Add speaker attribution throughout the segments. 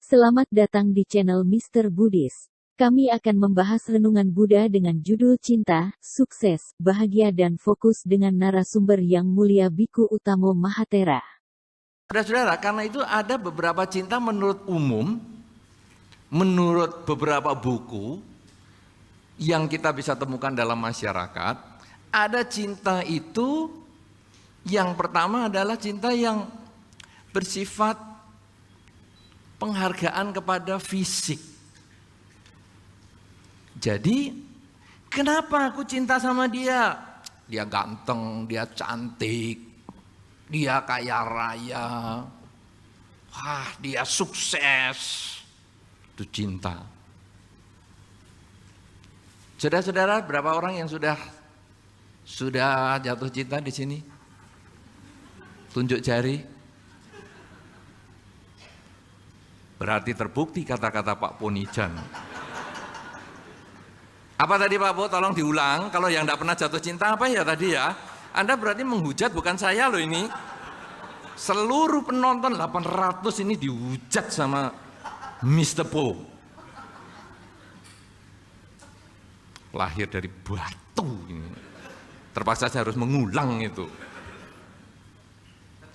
Speaker 1: Selamat datang di channel Mr. Buddhis. Kami akan membahas renungan Buddha dengan judul Cinta, Sukses, Bahagia dan Fokus dengan narasumber yang mulia Biku Utamo Mahathera.
Speaker 2: Saudara-saudara, karena itu ada beberapa cinta menurut umum, menurut beberapa buku yang kita bisa temukan dalam masyarakat. Ada cinta itu, yang pertama adalah cinta yang bersifat penghargaan kepada fisik. Jadi, kenapa aku cinta sama dia? Dia ganteng, dia cantik, dia kaya raya, wah dia sukses. Itu cinta. Saudara-saudara, berapa orang yang sudah jatuh cinta di sini? Tunjuk jari. Berarti terbukti kata-kata Pak Ponijan. Apa tadi Pak Po? Tolong diulang. Kalau yang tidak pernah jatuh cinta apa ya tadi ya? Anda berarti menghujat, bukan saya loh ini. Seluruh penonton 800 ini dihujat sama Mr. Po. Lahir dari batu ini. Terpaksa saya harus mengulang itu.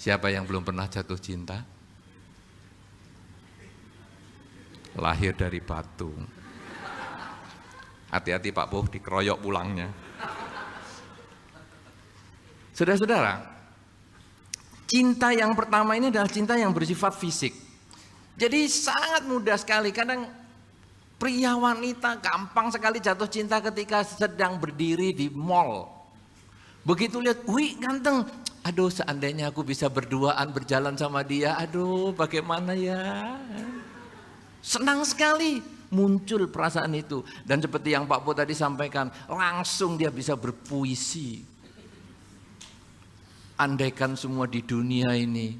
Speaker 2: Siapa yang belum pernah jatuh cinta? Lahir dari batu. Hati-hati Pak Po, dikeroyok pulangnya. Saudara-saudara, cinta yang pertama ini adalah cinta yang bersifat fisik. Jadi sangat mudah sekali, kadang pria wanita gampang sekali jatuh cinta ketika sedang berdiri di mall. Begitu lihat, wih ganteng, aduh seandainya aku bisa berduaan berjalan sama dia, aduh bagaimana ya. Senang sekali muncul perasaan itu. Dan seperti yang Pak Po tadi sampaikan, langsung dia bisa berpuisi. Andaikan semua di dunia ini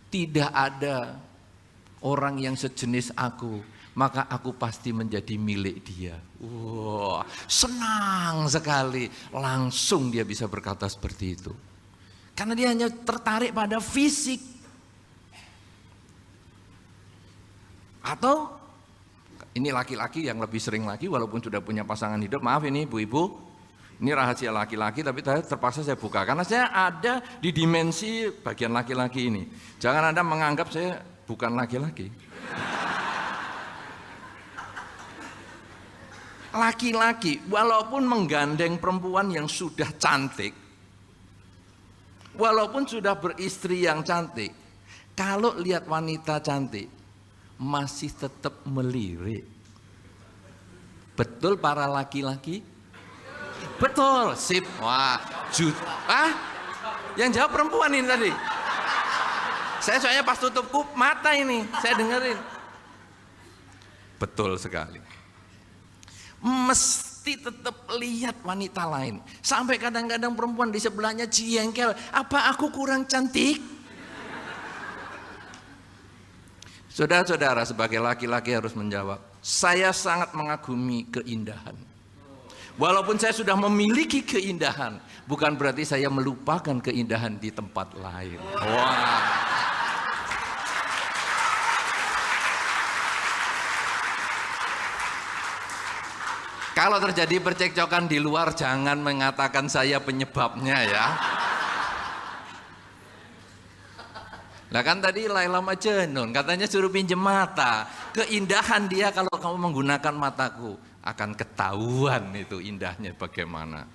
Speaker 2: tidak ada orang yang sejenis aku, maka aku pasti menjadi milik dia. Wah, senang sekali. Langsung dia bisa berkata seperti itu. Karena dia hanya tertarik pada fisik. Atau ini laki-laki yang lebih sering lagi walaupun sudah punya pasangan hidup. Maaf ini ibu-ibu, ini rahasia laki-laki tapi terpaksa saya buka. Karena saya ada di dimensi bagian laki-laki ini. Jangan Anda menganggap saya bukan laki-laki. Laki-laki walaupun menggandeng perempuan yang sudah cantik, walaupun sudah beristri yang cantik, kalau lihat wanita cantik, masih tetap melirik. Betul para laki-laki? Betul, sip. Wah, yang jawab perempuan ini tadi. Saya soalnya pas tutup mata ini, saya dengerin. Betul sekali. Mesti tetap lihat wanita lain. Sampai kadang-kadang perempuan di sebelahnya jengkel, apa aku kurang cantik? Saudara-saudara, sebagai laki-laki harus menjawab, saya sangat mengagumi keindahan. Walaupun saya sudah memiliki keindahan, bukan berarti saya melupakan keindahan di tempat lain. Wah. Kalau terjadi percekcokan di luar, jangan mengatakan saya penyebabnya ya. Nah kan tadi Laila Majnun katanya suruh pinjem mata. Keindahan dia kalau kamu menggunakan mataku akan ketahuan itu indahnya bagaimana.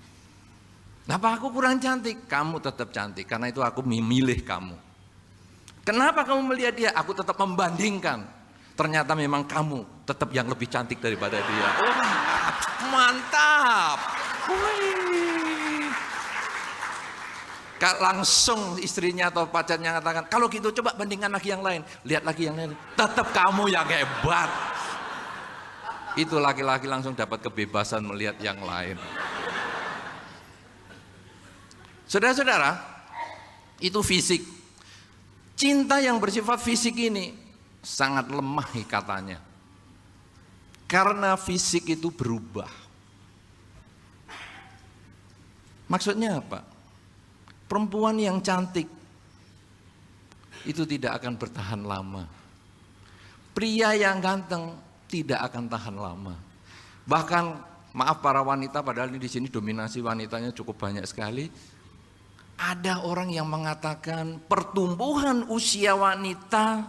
Speaker 2: Kenapa aku kurang cantik? Kamu tetap cantik karena itu aku memilih kamu. Kenapa kamu melihat dia? Aku tetap membandingkan. Ternyata memang kamu tetap yang lebih cantik daripada dia. Oh, mantap. Langsung istrinya atau pacarnya mengatakan, kalau gitu coba bandingkan lagi yang lain, lihat lagi yang lain, tetap kamu yang hebat. Itu laki-laki langsung dapat kebebasan melihat yang lain. Saudara-saudara, itu fisik. Cinta yang bersifat fisik ini sangat lemah ikatannya. Karena fisik itu berubah. Maksudnya apa? Perempuan yang cantik itu tidak akan bertahan lama. Pria yang ganteng tidak akan tahan lama. Bahkan maaf para wanita, padahal ini di sini dominasi wanitanya cukup banyak sekali. Ada orang yang mengatakan pertumbuhan usia wanita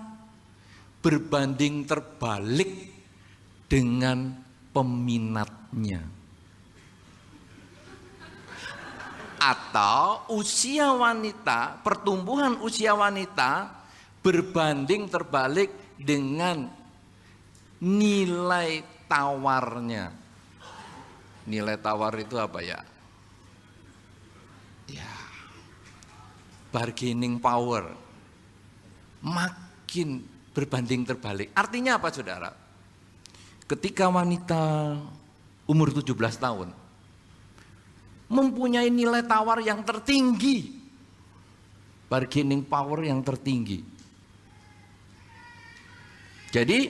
Speaker 2: berbanding terbalik dengan peminatnya. Atau usia wanita, pertumbuhan usia wanita berbanding terbalik dengan nilai tawarnya. Nilai tawar itu apa ya? Ya, bargaining power. Makin berbanding terbalik. Artinya apa saudara? Ketika wanita umur 17 tahun mempunyai nilai tawar yang tertinggi, bargaining power yang tertinggi. Jadi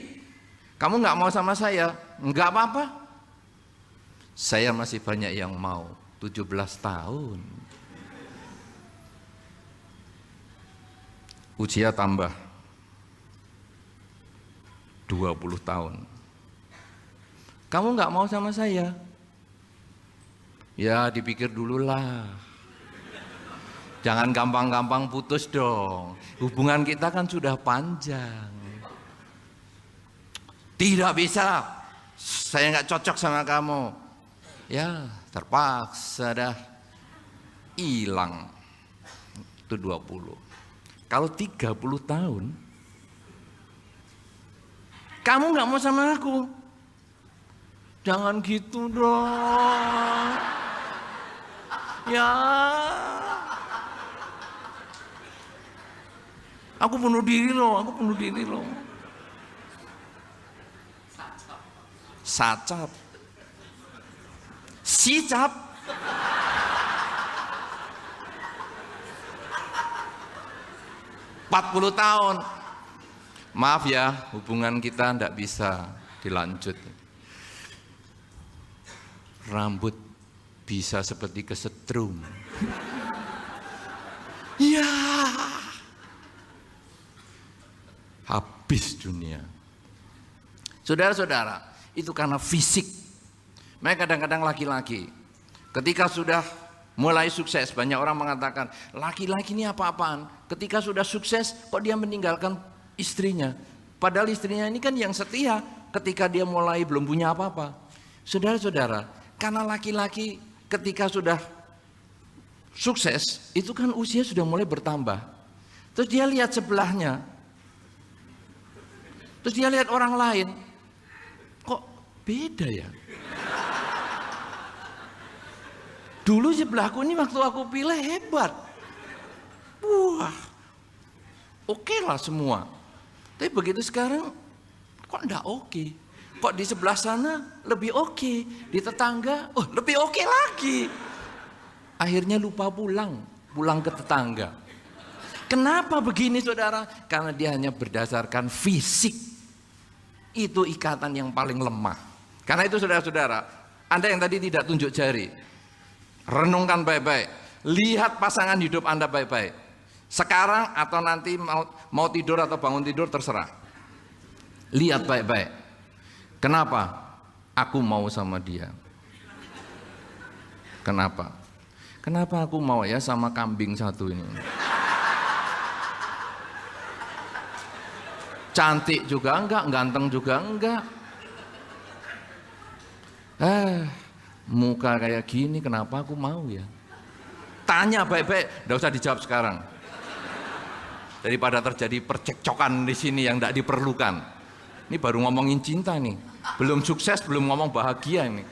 Speaker 2: kamu nggak mau sama saya, nggak apa-apa. Saya masih banyak yang mau. 17 tahun. Usia tambah 20 tahun. Kamu nggak mau sama saya? Ya dipikir dulu lah. Jangan gampang-gampang putus dong. Hubungan kita kan sudah panjang. Tidak bisa, saya nggak cocok sama kamu. Ya terpaksa dah. Hilang. Itu 20. Kalau 30 tahun, kamu nggak mau sama aku. Jangan gitu dong. Ya, aku bunuh diri loh, Sacap. Sicap. Empat 40 tahun. Maaf ya, hubungan kita tidak bisa dilanjut. Rambut bisa seperti kesetrum. Ya, habis dunia. Saudara-saudara, itu karena fisik. Mereka kadang-kadang laki-laki, ketika sudah mulai sukses, banyak orang mengatakan, laki-laki ini apa-apaan. Ketika sudah sukses, kok dia meninggalkan istrinya. Padahal istrinya ini kan yang setia ketika dia mulai belum punya apa-apa. Saudara-saudara, karena laki-laki ketika sudah sukses, itu kan usia sudah mulai bertambah. Terus dia lihat sebelahnya. Terus dia lihat orang lain. Kok beda ya? Dulu sebelahku ini waktu aku pilih hebat. Wah, oke lah semua. Tapi begitu sekarang, kok enggak oke? Kok di sebelah sana lebih oke, di tetangga, oh lebih oke lagi. Akhirnya lupa pulang ke tetangga. Kenapa begini saudara? Karena dia hanya berdasarkan fisik. Itu ikatan yang paling lemah. Karena itu saudara-saudara, Anda yang tadi tidak tunjuk jari, renungkan baik-baik. Lihat pasangan hidup Anda baik-baik. Sekarang atau nanti mau tidur atau bangun tidur terserah. Lihat baik-baik. Kenapa? Aku mau sama dia. Kenapa? Kenapa aku mau ya sama kambing satu ini? Cantik juga enggak, ganteng juga enggak. Muka kayak gini kenapa aku mau ya? Tanya baik-baik, enggak usah dijawab sekarang. Daripada terjadi percekcokan di sini yang enggak diperlukan. Ini baru ngomongin cinta nih. Belum sukses, belum ngomong bahagia ini.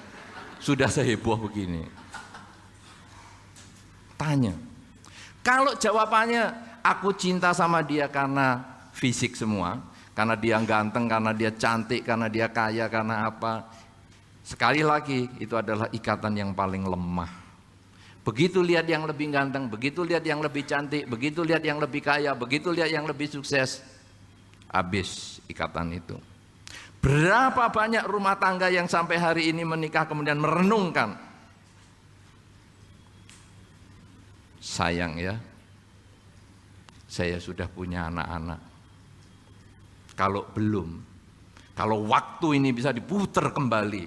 Speaker 2: Sudah seheboh begini. Tanya. Kalau jawabannya aku cinta sama dia karena fisik semua, karena dia ganteng, karena dia cantik, karena dia kaya, karena apa? Sekali lagi itu adalah ikatan yang paling lemah. Begitu lihat yang lebih ganteng, begitu lihat yang lebih cantik, begitu lihat yang lebih kaya, begitu lihat yang lebih sukses, habis ikatan itu. Berapa banyak rumah tangga yang sampai hari ini menikah kemudian merenungkan, sayang ya, saya sudah punya anak-anak. Kalau belum, Kalau waktu ini bisa diputar kembali,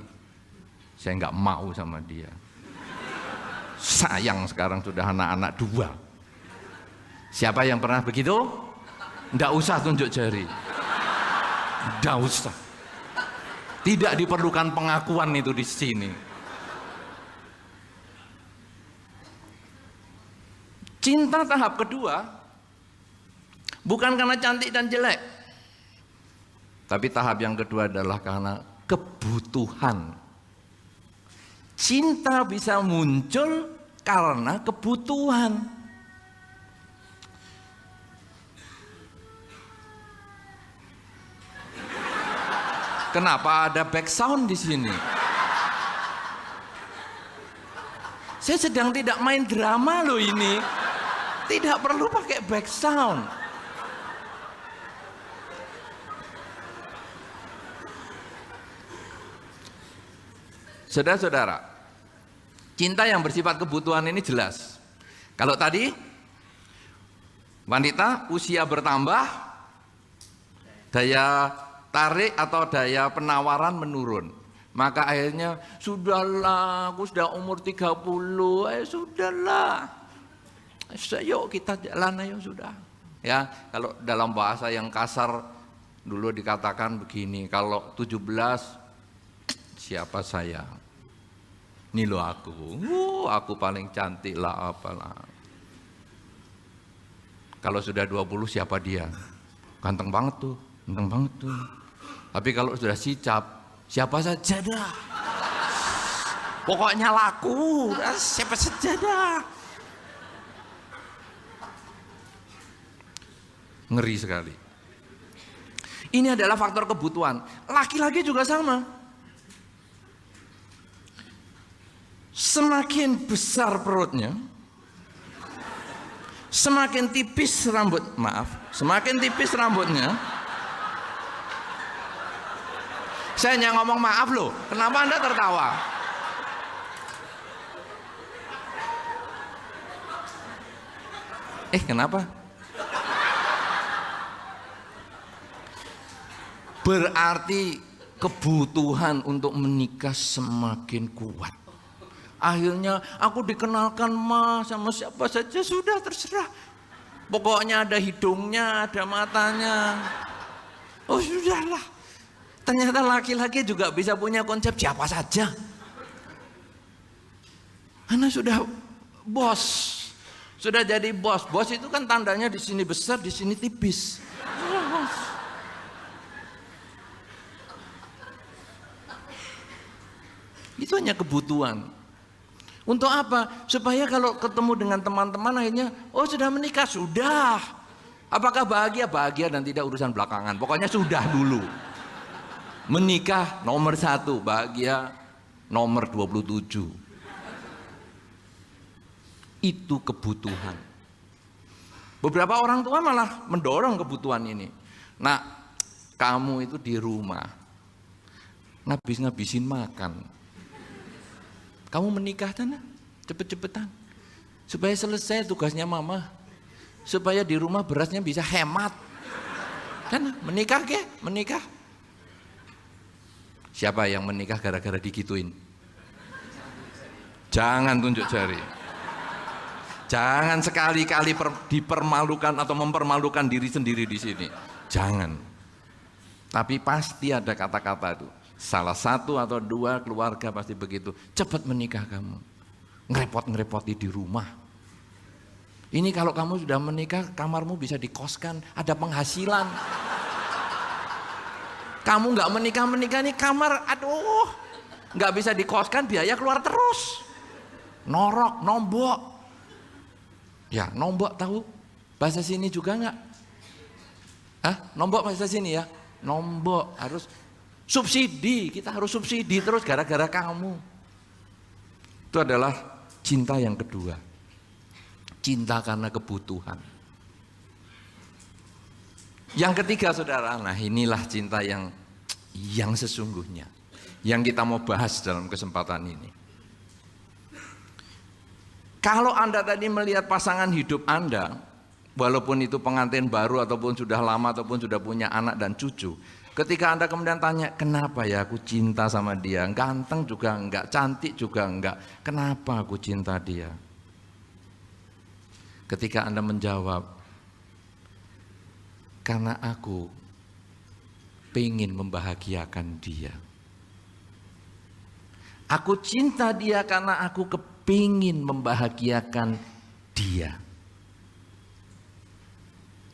Speaker 2: saya nggak mau sama dia. Sayang sekarang sudah anak-anak 2. Siapa yang pernah begitu? Nggak usah tunjuk jari. Nggak usah. Tidak diperlukan pengakuan itu di sini. Cinta tahap kedua bukan karena cantik dan jelek, tapi tahap yang kedua adalah karena kebutuhan. Cinta bisa muncul karena kebutuhan. Kenapa ada back sound di sini? Saya sedang tidak main drama loh ini. Tidak perlu pakai back sound. Saudara-saudara, cinta yang bersifat kebutuhan ini jelas. Kalau tadi wanita usia bertambah, daya tarik atau daya penawaran menurun. Maka akhirnya, sudahlah, aku sudah umur 30, sudahlah. Yuk kita jalan ayo sudah. Ya, kalau dalam bahasa yang kasar dulu dikatakan begini, kalau 17 siapa saya? Ini loh aku paling cantik lah apalah. Kalau sudah 20 siapa dia? Ganteng banget tuh. Tapi kalau sudah sicap, siapa saja dah. Pokoknya laku, siapa saja dah. Ngeri sekali. Ini adalah faktor kebutuhan. Laki-laki juga sama. Semakin besar perutnya, semakin tipis semakin tipis rambutnya. Saya hanya ngomong maaf loh, kenapa Anda tertawa? Kenapa? Berarti kebutuhan untuk menikah semakin kuat. Akhirnya aku dikenalkan sama siapa saja sudah terserah. Pokoknya ada hidungnya, ada matanya. Oh sudahlah. Ternyata laki-laki juga bisa punya konsep siapa saja. Karena sudah bos. Sudah jadi bos. Bos itu kan tandanya di sini besar, di sini tipis. Itu hanya kebutuhan. Untuk apa? Supaya kalau ketemu dengan teman-teman akhirnya, oh sudah menikah, sudah. Apakah bahagia? Bahagia dan tidak urusan belakangan. Pokoknya sudah dulu. Menikah nomor 1, bahagia nomor 27. Itu kebutuhan. Beberapa orang tua malah mendorong kebutuhan ini. Nah, kamu itu di rumah ngabis-ngabisin makan. Kamu menikah sana, cepet-cepetan. Supaya selesai tugasnya mama. Supaya di rumah berasnya bisa hemat. Kan menikah ke? Menikah. Siapa yang menikah gara-gara digituin? Jangan tunjuk jari. Jangan sekali-kali dipermalukan atau mempermalukan diri sendiri di sini. Jangan. Tapi pasti ada kata-kata itu. Salah satu atau 2 keluarga pasti begitu. Cepat menikah kamu. Ngerepot-ngerepoti di rumah. Ini kalau kamu sudah menikah, kamarmu bisa dikoskan, ada penghasilan. Kamu nggak menikah nih kamar, aduh, nggak bisa dikoskan, biaya keluar terus. Norok, nombok. Ya, nombok tahu bahasa sini juga nggak? Nombok bahasa sini ya? Nombok harus subsidi, kita harus subsidi terus gara-gara kamu. Itu adalah cinta yang kedua. Cinta karena kebutuhan. Yang ketiga saudara, nah inilah cinta yang sesungguhnya. Yang kita mau bahas dalam kesempatan ini. Kalau Anda tadi melihat pasangan hidup Anda, walaupun itu pengantin baru ataupun sudah lama ataupun sudah punya anak dan cucu, Ketika Anda kemudian tanya, kenapa ya aku cinta sama dia? Ganteng juga enggak, cantik juga enggak. Kenapa aku cinta dia? Ketika Anda menjawab, karena aku pengen membahagiakan dia. Aku cinta dia karena aku kepingin membahagiakan dia.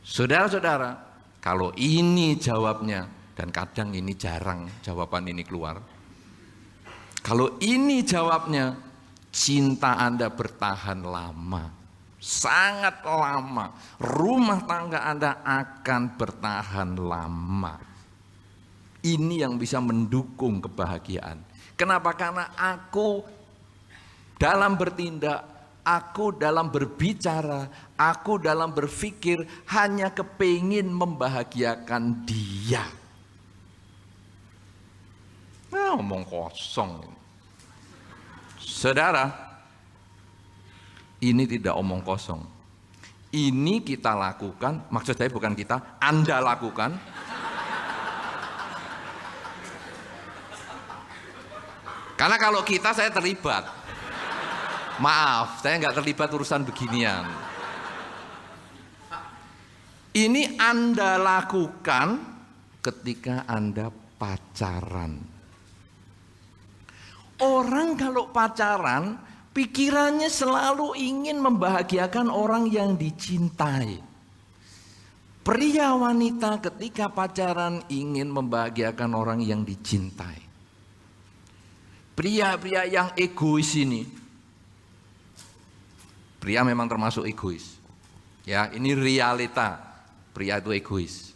Speaker 2: Saudara-saudara, kalau ini jawabnya, dan kadang ini jarang jawaban ini keluar. Kalau ini jawabnya, cinta Anda bertahan lama, sangat lama. Rumah tangga Anda akan bertahan lama. Ini yang bisa mendukung kebahagiaan. Kenapa? Karena aku dalam bertindak, aku dalam berbicara, aku dalam berpikir hanya kepingin membahagiakan dia. Nah, omong kosong. Saudara, ini tidak omong kosong. Ini kita lakukan, maksud saya bukan kita, Anda lakukan. Karena kalau kita, saya terlibat. Maaf, saya nggak terlibat urusan beginian. Ini Anda lakukan ketika Anda pacaran. Orang kalau pacaran, pikirannya selalu ingin membahagiakan orang yang dicintai. Pria wanita ketika pacaran ingin membahagiakan orang yang dicintai. Pria-pria yang egois ini, pria memang termasuk egois. Ya, ini realita. Pria itu egois.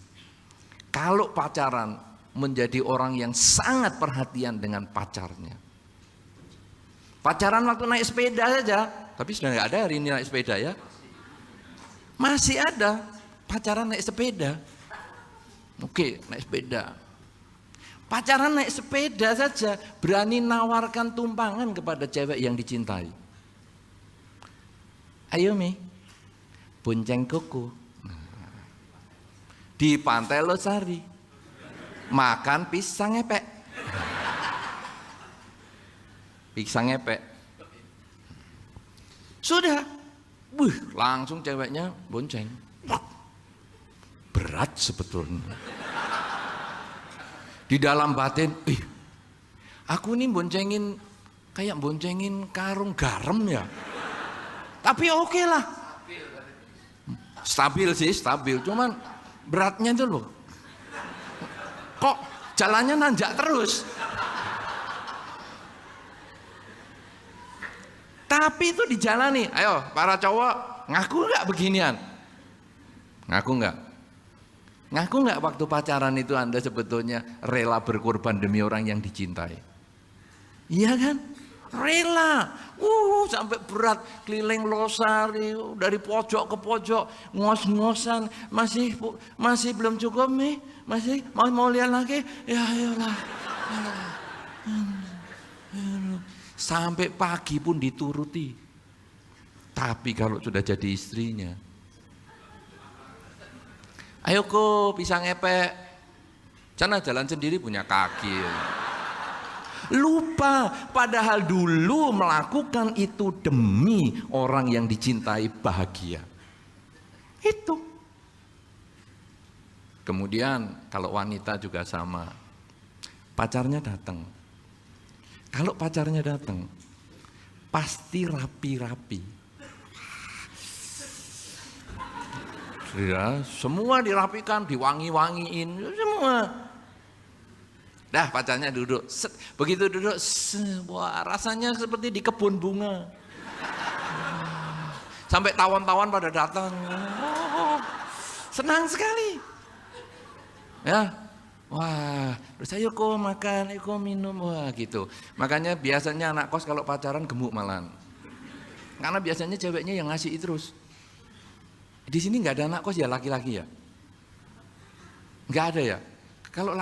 Speaker 2: Kalau pacaran menjadi orang yang sangat perhatian dengan pacarnya. Pacaran waktu naik sepeda saja, tapi sudah nggak ada hari ini naik sepeda ya. Masih ada pacaran naik sepeda. Oke, naik sepeda. Pacaran naik sepeda saja berani nawarkan tumpangan kepada cewek yang dicintai. Ayo Mi, bonceng kuku. Di Pantai Losari, makan pisang ngepek. Pisang ngepek. Sudah, langsung ceweknya bonceng. Berat sebetulnya. Di dalam batin, aku ini boncengin kayak boncengin karung garam ya. Tapi oke lah. Stabil sih, stabil. Cuman beratnya itu loh. Kok jalannya nanjak terus. Tapi itu dijalani. Ayo para cowok, ngaku nggak beginian? Ngaku nggak? Ngaku nggak waktu pacaran itu Anda sebetulnya rela berkorban demi orang yang dicintai? Iya kan? Rela. Sampai berat keliling Losari dari pojok ke pojok, ngos-ngosan, masih belum cukup nih, masih mau lihat lagi? Ya ayolah. Sampai pagi pun dituruti. Tapi kalau sudah jadi istrinya, ayo kok pisang ngepek, sana jalan sendiri punya kaki. Lupa, padahal dulu melakukan itu demi orang yang dicintai bahagia. Itu. Kemudian kalau wanita juga sama, pacarnya datang. Kalau pacarnya datang, pasti rapi-rapi. Ya, semua dirapikan, diwangi-wangiin, semua. Dah pacarnya duduk, begitu duduk, wah rasanya seperti di kebun bunga. Sampai tawon-tawon pada datang, senang sekali. Ya, wah, terus ayo kok makan, ayo kok minum, wah gitu. Makanya biasanya anak kos kalau pacaran gemuk malan. Karena biasanya ceweknya yang ngasih terus. Di sini nggak ada anak kos ya laki-laki ya? Nggak ada ya? Kalau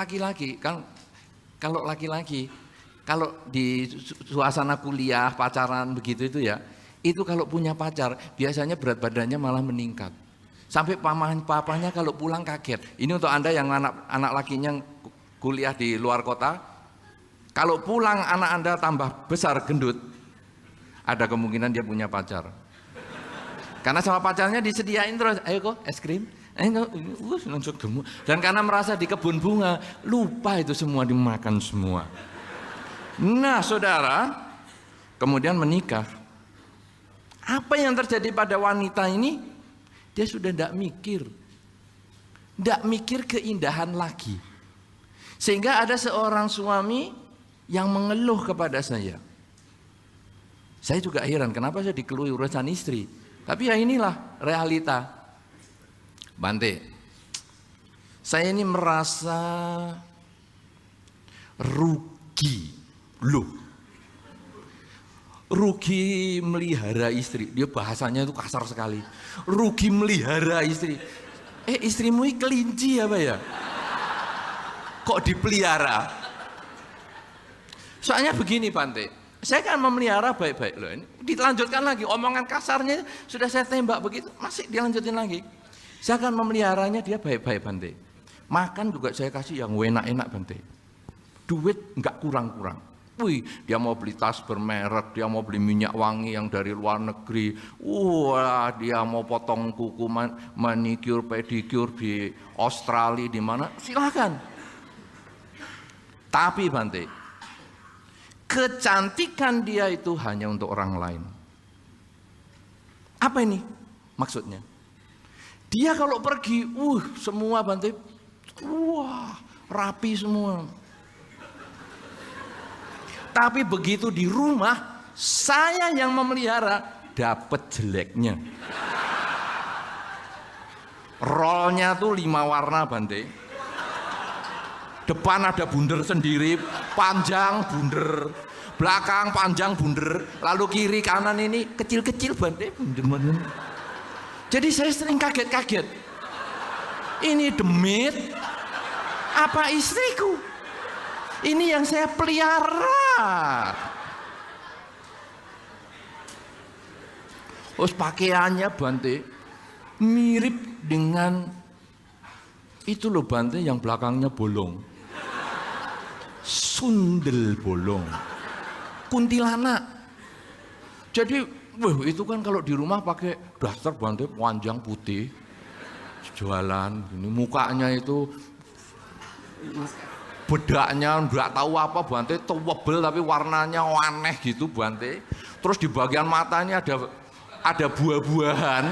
Speaker 2: laki-laki, kalau di suasana kuliah, pacaran begitu itu ya, itu kalau punya pacar, biasanya berat badannya malah meningkat. Sampai papanya kalau pulang kaget. Ini untuk Anda yang anak lakinya kuliah di luar kota, kalau pulang anak Anda tambah besar gendut, ada kemungkinan dia punya pacar. Karena sama pacarnya disediain terus, ayo kok es krim, dan karena merasa di kebun bunga, lupa itu semua dimakan semua. Nah saudara, kemudian menikah. Apa yang terjadi pada wanita ini? Dia sudah tidak mikir keindahan lagi. Sehingga ada seorang suami yang mengeluh kepada saya. Saya juga heran, kenapa saya dikeluhi urusan istri. Tapi ya inilah realita. Bante, saya ini merasa rugi. Loh, rugi melihara istri. Dia bahasanya itu kasar sekali. Rugi melihara istri. Istrimu ini kelinci apa ya? Kok dipelihara? Soalnya begini Bante, saya kan memelihara baik-baik loh. Ini dilanjutkan lagi, omongan kasarnya sudah saya tembak begitu, masih dilanjutin lagi. Saya akan memeliharanya dia baik-baik Bante. Makan juga saya kasih yang enak-enak Bante. Duit enggak kurang-kurang. Wih, dia mau beli tas bermerek, dia mau beli minyak wangi yang dari luar negeri. Wah, dia mau potong kuku manicure, pedicure di Australia di mana? Silakan. Tapi Bante, kecantikan dia itu hanya untuk orang lain. Apa ini maksudnya? Dia kalau pergi, semua Bante, rapi semua. Tapi begitu di rumah, saya yang memelihara, dapat jeleknya. Rollnya tuh 5 warna Bante. Depan ada bunder sendiri, panjang bunder, belakang panjang bunder, lalu kiri kanan ini kecil-kecil Bante, bunder. Jadi saya sering kaget-kaget. Ini demit apa istriku? Ini yang saya pelihara. Terus pakaiannya Bante mirip dengan itu loh Bante yang belakangnya bolong. Sundel bolong. Kuntilanak. Jadi, itu kan kalau di rumah pakai daster Bante panjang putih. Jualan, ini mukanya itu bedaknya enggak tahu apa Bante, tebel tapi warnanya aneh gitu Bante. Terus di bagian matanya ada buah-buahan,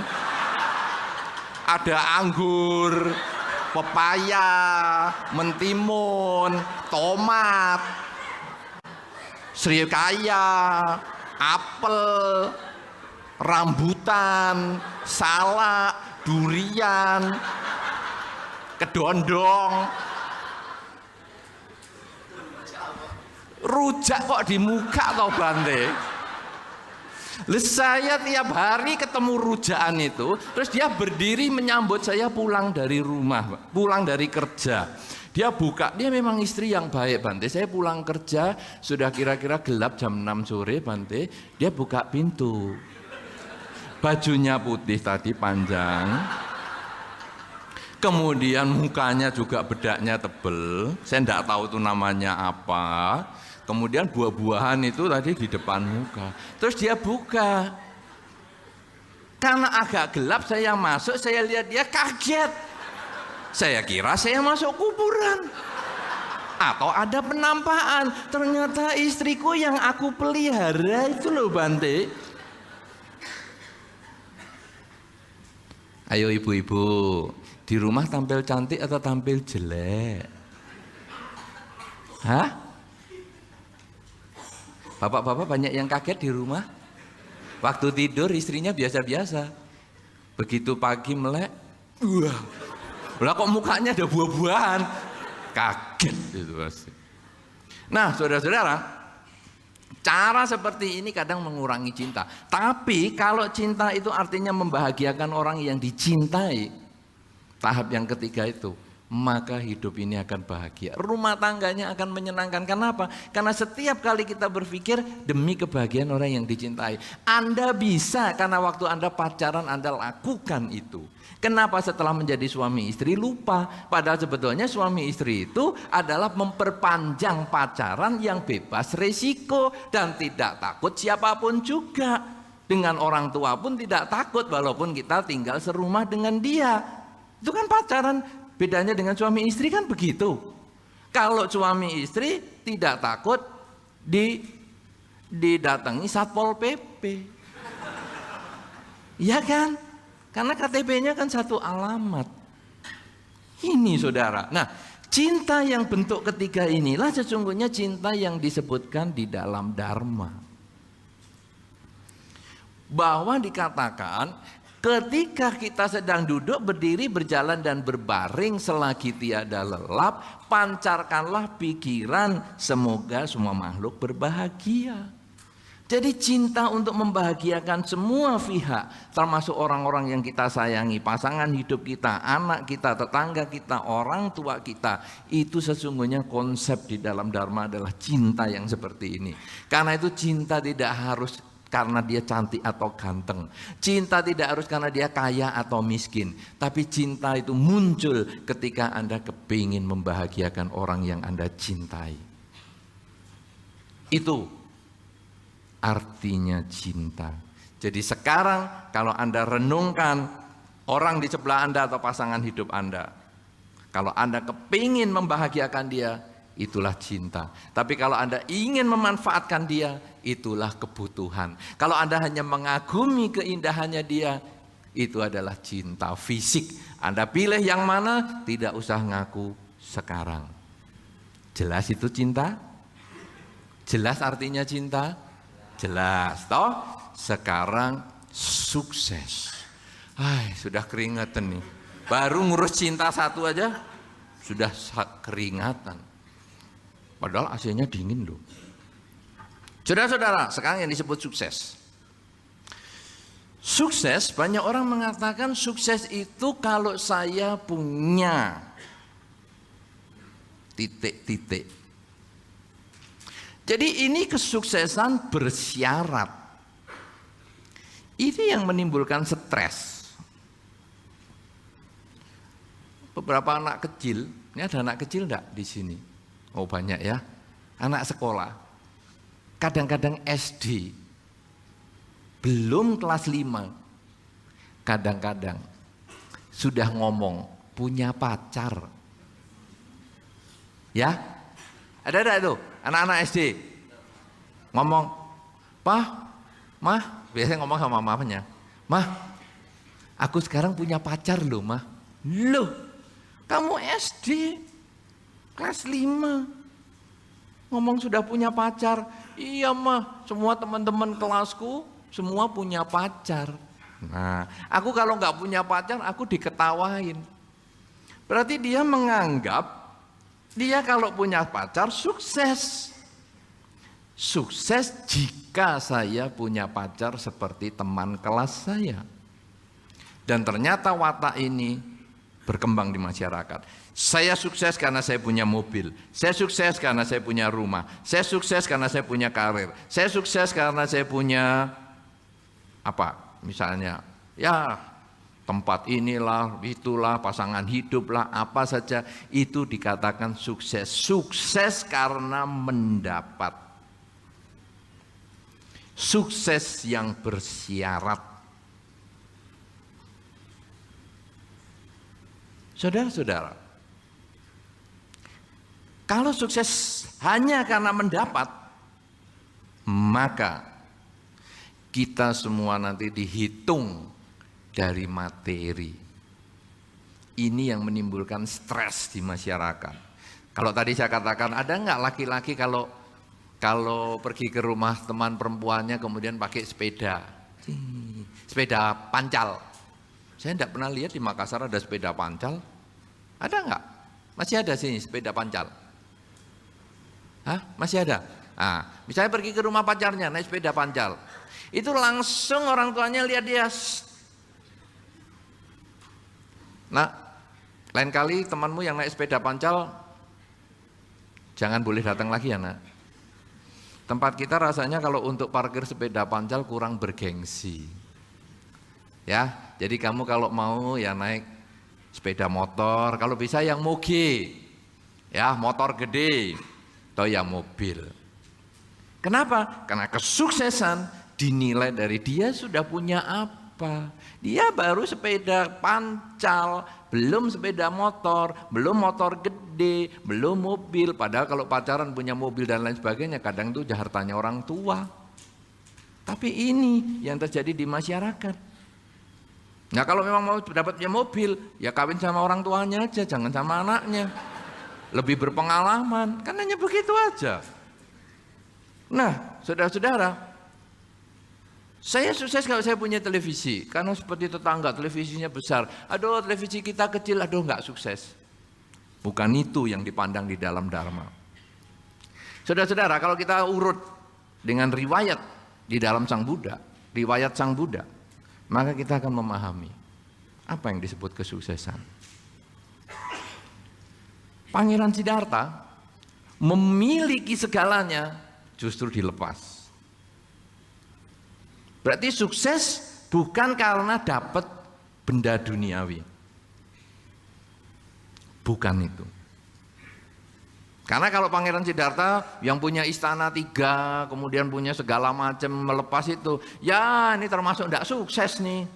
Speaker 2: ada anggur, pepaya, mentimun, tomat, srikaya, apel, rambutan, salak, durian, kedondong. Rujak kok di muka toh Bante. Saya tiap hari ketemu rujakan itu, terus dia berdiri menyambut saya pulang dari rumah, pulang dari kerja. Dia buka, dia memang istri yang baik Bante. Saya pulang kerja, sudah kira-kira gelap jam 6 sore Bante, dia buka pintu. Bajunya putih tadi panjang. Kemudian mukanya juga bedaknya tebel, saya enggak tahu itu namanya apa. Kemudian buah-buahan itu tadi di depan muka. Terus dia buka. Karena agak gelap saya masuk, saya lihat dia kaget. Saya kira saya masuk kuburan. Atau ada penampakan. Ternyata istriku yang aku pelihara itu loh Bante. Ayo ibu-ibu, di rumah tampil cantik atau tampil jelek? Hah? Bapak-bapak banyak yang kaget di rumah. Waktu tidur istrinya biasa-biasa. Begitu pagi melek, lah kok mukanya ada buah-buahan. Kaget itu pasti. Nah saudara-saudara, cara seperti ini kadang mengurangi cinta. Tapi kalau cinta itu artinya membahagiakan orang yang dicintai, tahap yang ketiga itu maka hidup ini akan bahagia. Rumah tangganya akan menyenangkan. Kenapa? Karena setiap kali kita berpikir demi kebahagiaan orang yang dicintai. Anda bisa karena waktu Anda pacaran Anda lakukan itu. Kenapa setelah menjadi suami istri lupa? Padahal sebetulnya suami istri itu adalah memperpanjang pacaran yang bebas resiko dan tidak takut siapapun juga. Dengan orang tua pun tidak takut walaupun kita tinggal serumah dengan dia. Itu kan pacaran. Bedanya dengan suami istri kan begitu. Kalau suami istri tidak takut didatangi Satpol PP. Iya kan? Karena KTP-nya kan satu alamat. Ini saudara. Nah, cinta yang bentuk ketiga inilah sesungguhnya cinta yang disebutkan di dalam Dharma. Bahwa dikatakan ketika kita sedang duduk, berdiri, berjalan, dan berbaring selagi tiada lelap, pancarkanlah pikiran, semoga semua makhluk berbahagia. Jadi cinta untuk membahagiakan semua pihak, termasuk orang-orang yang kita sayangi, pasangan hidup kita, anak kita, tetangga kita, orang tua kita. Itu sesungguhnya konsep di dalam Dharma adalah cinta yang seperti ini. Karena itu cinta tidak harus karena dia cantik atau ganteng. Cinta tidak harus karena dia kaya atau miskin. Tapi cinta itu muncul ketika Anda kepingin membahagiakan orang yang Anda cintai. Itu artinya cinta. Jadi sekarang kalau Anda renungkan orang di sebelah Anda atau pasangan hidup Anda. Kalau Anda kepingin membahagiakan dia, itulah cinta. Tapi kalau Anda ingin memanfaatkan dia, itulah kebutuhan. Kalau Anda hanya mengagumi keindahannya dia, itu adalah cinta fisik. Anda pilih yang mana, tidak usah ngaku sekarang. Jelas itu cinta? Jelas artinya cinta? Jelas, toh? Sekarang sukses. Sudah keringatan nih. Baru ngurus cinta satu aja, sudah keringatan. Padahal AC-nya dingin loh. Saudara-saudara, sekarang yang disebut sukses. Sukses, banyak orang mengatakan sukses itu kalau saya punya titik-titik. Jadi ini kesuksesan bersyarat. Ini yang menimbulkan stres. Beberapa anak kecil, ini ada anak kecil enggak di sini? Oh banyak ya, anak sekolah, kadang-kadang SD, belum kelas 5, kadang-kadang sudah ngomong punya pacar. Ya, ada itu anak-anak SD ngomong, Pak, Mah, biasanya ngomong sama mamanya, Mah, aku sekarang punya pacar loh Mah. Loh, kamu SD kelas 5 ngomong sudah punya pacar. Iya Mah, semua teman-teman kelasku semua punya pacar. Nah, aku kalau nggak punya pacar aku diketawain. Berarti dia menganggap dia kalau punya pacar sukses. Sukses jika saya punya pacar seperti teman kelas saya. Dan ternyata watak ini berkembang di masyarakat. Saya sukses karena saya punya mobil. Saya sukses karena saya punya rumah. Saya sukses karena saya punya karir. Saya sukses karena saya punya apa? Misalnya, ya tempat inilah, itulah, pasangan hiduplah, apa saja. Itu dikatakan sukses. Sukses karena mendapat. Sukses yang bersyarat. Saudara-saudara, kalau sukses hanya karena mendapat, maka kita semua nanti dihitung dari materi. Ini yang menimbulkan stres di masyarakat. Kalau tadi saya katakan, ada nggak laki-laki kalau pergi ke rumah teman perempuannya kemudian pakai sepeda pancal. Saya tidak pernah lihat di Makassar ada sepeda pancal. Ada nggak? Masih ada sini sepeda pancal. Hah? Masih ada? Nah, misalnya pergi ke rumah pacarnya naik sepeda pancal. Itu langsung orang tuanya lihat dia. Nah, Lain kali temanmu yang naik sepeda pancal, jangan boleh datang lagi ya nak. Tempat kita rasanya kalau untuk parkir sepeda pancal kurang bergengsi. Ya, jadi kamu kalau mau ya naik sepeda motor, kalau bisa yang moge, ya motor gede, atau ya mobil. Kenapa? Karena kesuksesan dinilai dari dia sudah punya apa. Dia baru sepeda pancal, belum sepeda motor, belum motor gede, belum mobil. Padahal kalau pacaran punya mobil dan lain sebagainya, kadang itu hartanya orang tua. Tapi ini yang terjadi di masyarakat. Nah kalau memang mau dapatnya mobil, ya kawin sama orang tuanya aja, jangan sama anaknya. Lebih berpengalaman, kan hanya begitu aja. Nah, saudara-saudara, saya sukses kalau saya punya televisi, karena seperti tetangga televisinya besar. Aduh televisi kita kecil, aduh nggak sukses. Bukan itu yang dipandang di dalam Dharma. Saudara-saudara, kalau kita urut dengan riwayat di dalam Sang Buddha, riwayat Sang Buddha, maka kita akan memahami apa yang disebut kesuksesan. Pangeran Siddhartha memiliki segalanya, justru dilepas. Berarti sukses bukan karena dapat benda duniawi. Bukan itu. Karena kalau Pangeran Siddhartha yang punya istana 3, kemudian punya segala macam, melepas itu, ya ini termasuk tidak sukses nih.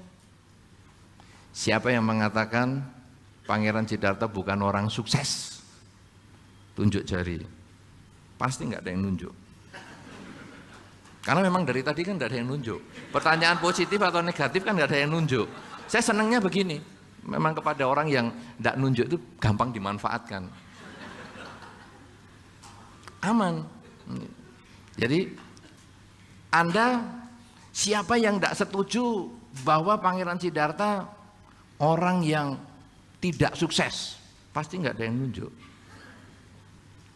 Speaker 2: Siapa yang mengatakan Pangeran Siddhartha bukan orang sukses? Tunjuk jari. Pasti nggak ada yang nunjuk. Karena memang dari tadi kan nggak ada yang nunjuk. Pertanyaan positif atau negatif kan nggak ada yang nunjuk. Saya senangnya begini, memang kepada orang yang nggak nunjuk itu gampang dimanfaatkan. Aman. Jadi Anda siapa yang nggak setuju bahwa Pangeran Siddhartha orang yang tidak sukses? Pasti nggak ada yang nunjuk.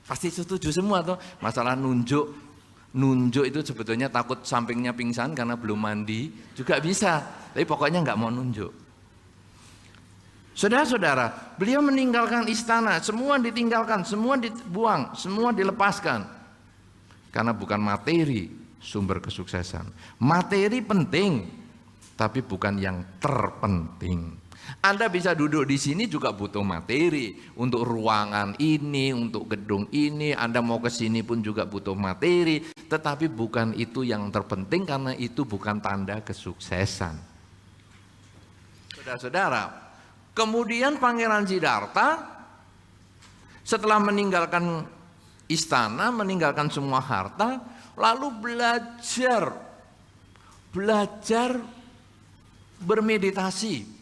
Speaker 2: Pasti setuju semua tuh. Masalah nunjuk itu sebetulnya takut sampingnya pingsan karena belum mandi juga bisa, tapi pokoknya nggak mau nunjuk. Saudara-saudara, beliau meninggalkan istana, semua ditinggalkan, semua dibuang, semua dilepaskan, karena bukan materi sumber kesuksesan. Materi penting, tapi bukan yang terpenting. Anda bisa duduk di sini juga butuh materi untuk ruangan ini, untuk gedung ini. Anda mau ke sini pun juga butuh materi, tetapi bukan itu yang terpenting karena itu bukan tanda kesuksesan. Saudara-saudara, kemudian Pangeran Siddhartha setelah meninggalkan istana, meninggalkan semua harta, lalu belajar bermeditasi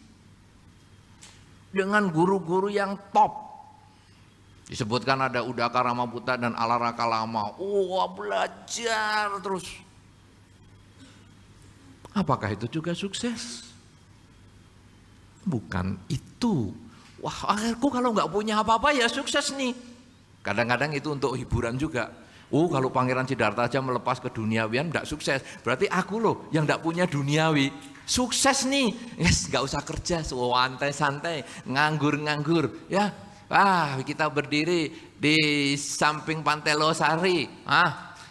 Speaker 2: dengan guru-guru yang top. Disebutkan ada Udaka Ramaputta dan Alaraka Lama. Belajar terus. Apakah itu juga sukses? Bukan itu. Wah, aku kalau nggak punya apa-apa ya sukses nih. Kadang-kadang itu untuk hiburan juga. Kalau Pangeran Siddhartha aja melepas ke duniawian nggak sukses. Berarti aku loh yang nggak punya duniawi sukses nih. Yes, nggak usah kerja, santai-santai, nganggur-nganggur. Ya, kita berdiri di samping Pantai Losari,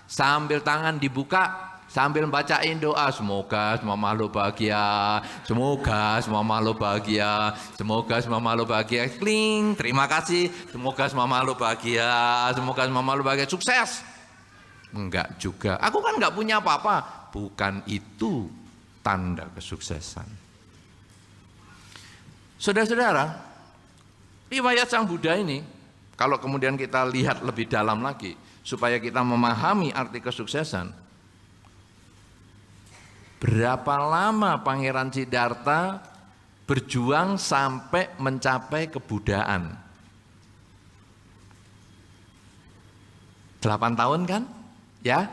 Speaker 2: sambil tangan dibuka, sambil bacain doa, semoga semua makhluk bahagia, semoga semua makhluk bahagia, semoga semua makhluk bahagia. Kling, terima kasih, semoga semua makhluk bahagia, semoga semua makhluk bahagia, sukses. Enggak juga, aku kan enggak punya apa-apa. Bukan itu tanda kesuksesan. Saudara-saudara, riwayat Sang Buddha ini, kalau kemudian kita lihat lebih dalam lagi, supaya kita memahami arti kesuksesan, berapa lama Pangeran Siddhartha berjuang sampai mencapai kebudaan? 8 tahun kan? Ya?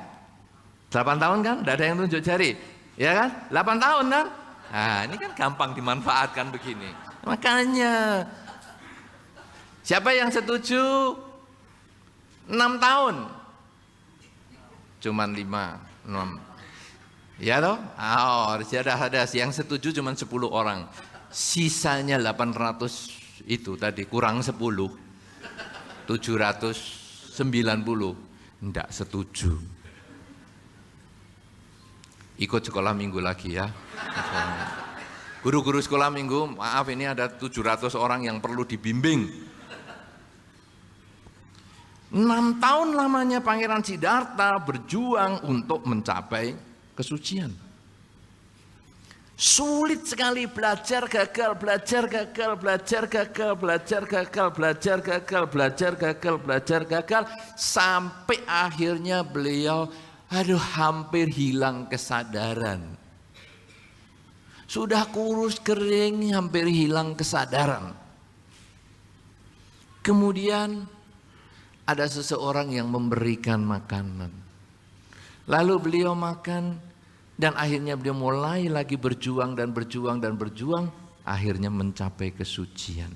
Speaker 2: 8 tahun kan? Tidak ada yang tunjuk jari. Ya kan? 8 tahun kan? Nah, ini kan gampang dimanfaatkan begini. Makanya, siapa yang setuju 6 tahun? Cuman 5, 6. Ya toh? Ada yang setuju cuma 10 orang. Sisanya 800 itu tadi kurang 10, 790, enggak setuju. Ikut sekolah minggu lagi ya. Guru-guru sekolah minggu, maaf ini ada 700 orang yang perlu dibimbing. 6 tahun lamanya Pangeran Siddhartha berjuang untuk mencapai kesucian. Sulit sekali belajar gagal, belajar gagal, belajar gagal, belajar gagal, belajar gagal, belajar gagal, belajar gagal, sampai akhirnya beliau hampir hilang kesadaran. Sudah kurus kering, hampir hilang kesadaran. Kemudian ada seseorang yang memberikan makanan. Lalu beliau makan dan akhirnya beliau mulai lagi berjuang dan berjuang dan berjuang, akhirnya mencapai kesucian.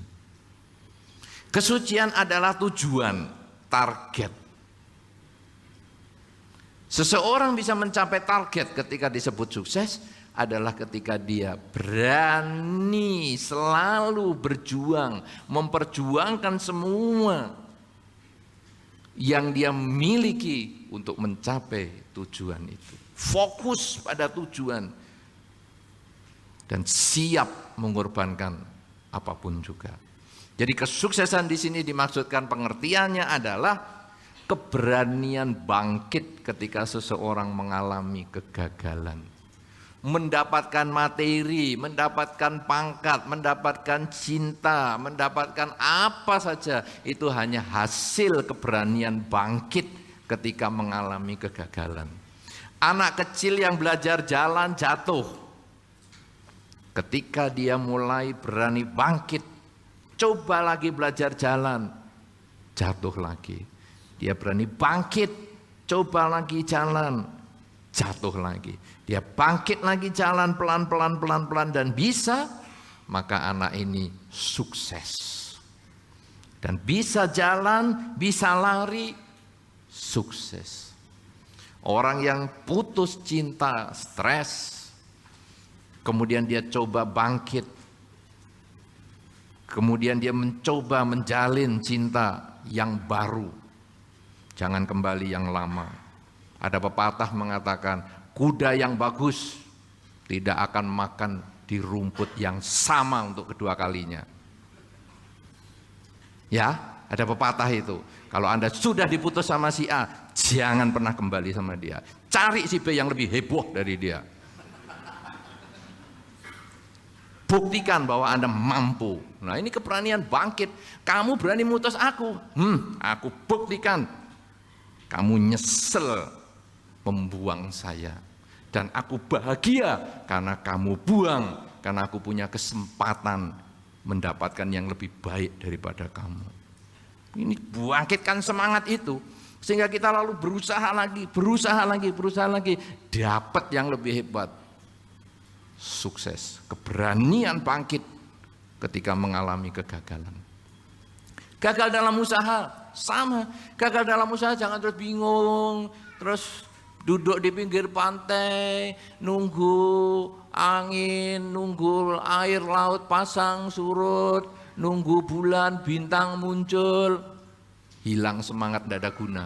Speaker 2: Kesucian adalah tujuan, target. Seseorang bisa mencapai target ketika disebut sukses adalah ketika dia berani selalu berjuang, memperjuangkan semua yang dia miliki untuk mencapai tujuan itu. Fokus pada tujuan dan siap mengorbankan apapun juga. Jadi kesuksesan di sini dimaksudkan pengertiannya adalah keberanian bangkit ketika seseorang mengalami kegagalan. Mendapatkan materi, mendapatkan pangkat, mendapatkan cinta, mendapatkan apa saja, itu hanya hasil keberanian bangkit ketika mengalami kegagalan. Anak kecil yang belajar jalan jatuh, ketika dia mulai berani bangkit, coba lagi belajar jalan, jatuh lagi. Dia berani bangkit, coba lagi jalan, jatuh lagi. Dia bangkit lagi jalan pelan-pelan dan bisa, maka anak ini sukses. Dan bisa jalan, bisa lari, sukses. Orang yang putus cinta, stres, kemudian dia coba bangkit, kemudian dia mencoba menjalin cinta yang baru, jangan kembali yang lama. Ada pepatah mengatakan, kuda yang bagus tidak akan makan di rumput yang sama untuk kedua kalinya. Ya, ada pepatah itu. Kalau Anda sudah diputus sama si A, jangan pernah kembali sama dia. Cari si B yang lebih heboh dari dia. Buktikan bahwa Anda mampu. Nah, ini keberanian bangkit. Kamu berani mutus aku. Aku buktikan. Kamu nyesel membuang saya. Dan aku bahagia karena kamu buang. Karena aku punya kesempatan mendapatkan yang lebih baik daripada kamu. Ini bangkitkan semangat itu. Sehingga kita lalu berusaha lagi. Dapat yang lebih hebat. Sukses. Keberanian bangkit ketika mengalami kegagalan. Gagal dalam usaha, sama. Gagal dalam usaha jangan terus bingung. Terus duduk di pinggir pantai, nunggu angin, nunggu air laut pasang surut, nunggu bulan bintang muncul, hilang semangat, tidak ada guna.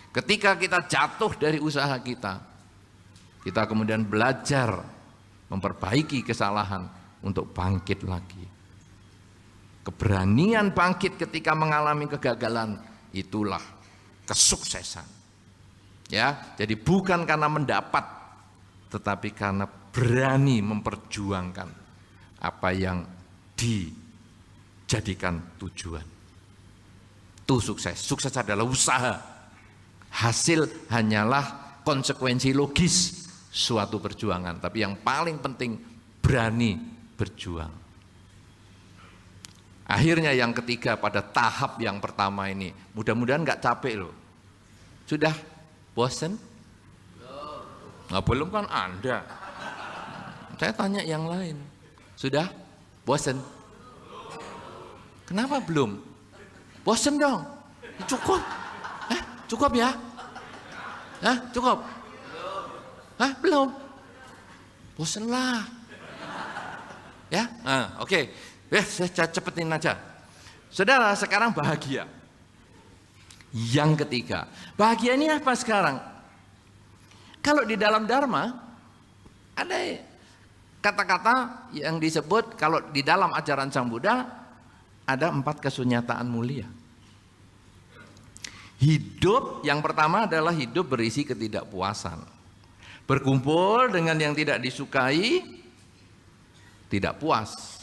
Speaker 2: Ketika kita jatuh dari usaha kita kemudian belajar memperbaiki kesalahan untuk bangkit lagi. Keberanian bangkit ketika mengalami kegagalan, itulah kesuksesan. Ya, jadi bukan karena mendapat, tetapi karena berani memperjuangkan apa yang dijadikan tujuan. Itu sukses. Sukses adalah usaha. Hasil hanyalah konsekuensi logis suatu perjuangan. Tapi yang paling penting berani berjuang. Akhirnya yang ketiga pada tahap yang pertama ini, mudah-mudahan nggak capek loh. Sudah bosan? Nggak, belum kan Anda. Saya tanya yang lain. Sudah bosan? Kenapa belum? Bosan dong. Cukup. Cukup ya? Cukup? Belum? Bosan lah. Ya, oke. Saya cepetin aja. Saudara, sekarang bahagia. Yang ketiga, bahagia ini apa sekarang? Kalau di dalam Dharma, ada kata-kata yang disebut, kalau di dalam ajaran Sang Buddha, ada 4 kesunyataan mulia. Hidup yang pertama adalah hidup berisi ketidakpuasan. Berkumpul dengan yang tidak disukai, tidak puas.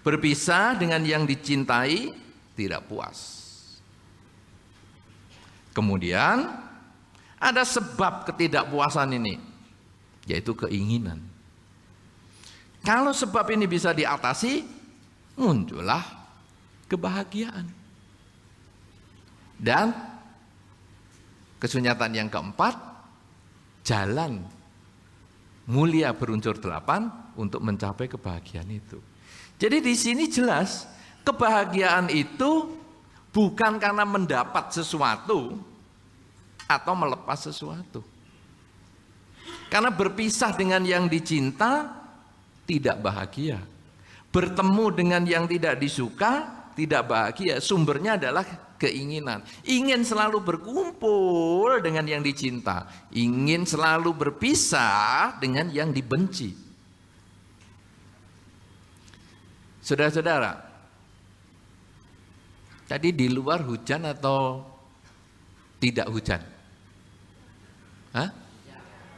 Speaker 2: Berpisah dengan yang dicintai, tidak puas. Kemudian ada sebab ketidakpuasan ini, yaitu keinginan. Kalau sebab ini bisa diatasi, muncullah kebahagiaan. Dan kesunyataan yang keempat, jalan mulia berunsur 8 untuk mencapai kebahagiaan itu. Jadi di sini jelas kebahagiaan itu bukan karena mendapat sesuatu atau melepas sesuatu. Karena berpisah dengan yang dicinta tidak bahagia. Bertemu dengan yang tidak disuka tidak bahagia. Sumbernya adalah keinginan. Ingin selalu berkumpul dengan yang dicinta. Ingin selalu berpisah dengan yang dibenci. Saudara-saudara, tadi di luar hujan atau tidak hujan? Hah?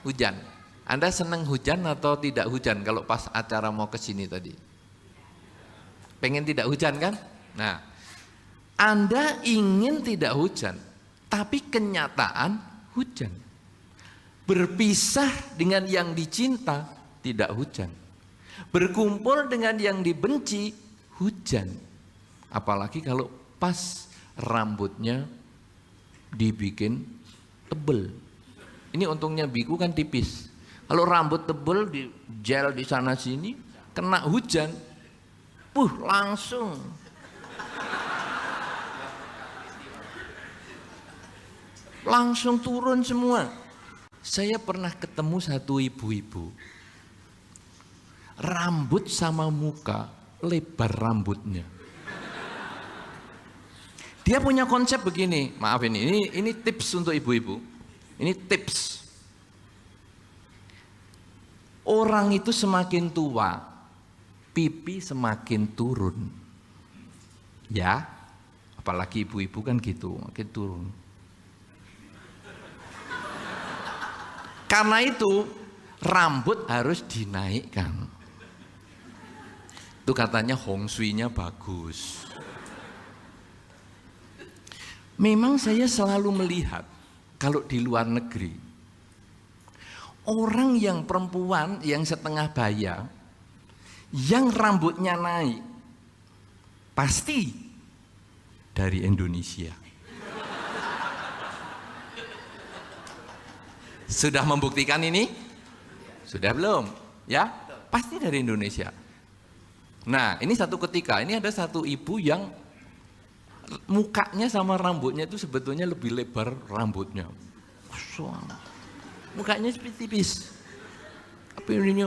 Speaker 2: Hujan. Anda senang hujan atau tidak hujan kalau pas acara mau ke sini tadi? Pengen tidak hujan kan? Nah, Anda ingin tidak hujan, tapi kenyataan hujan. Berpisah dengan yang dicinta tidak hujan. Berkumpul dengan yang dibenci hujan. Apalagi kalau pas rambutnya dibikin tebel. Ini untungnya biku kan tipis. Kalau rambut tebel di gel di sana sini kena hujan, langsung turun semua. Saya pernah ketemu satu ibu-ibu, rambut sama muka lebar rambutnya. Dia punya konsep begini, maaf ini tips untuk ibu-ibu. Ini tips. Orang itu semakin tua, pipi semakin turun. Ya, apalagi ibu-ibu kan gitu, makin turun. Karena itu rambut harus dinaikkan. Itu katanya Hong Shui-nya bagus. Memang saya selalu melihat kalau di luar negeri, orang yang perempuan yang setengah baya, yang rambutnya naik, pasti dari Indonesia. Sudah membuktikan ini? Sudah belum? Ya, pasti dari Indonesia. Nah, ini satu ketika, ini ada satu ibu yang mukanya sama rambutnya itu sebetulnya lebih lebar rambutnya. Mukanya tipis. Tapi ini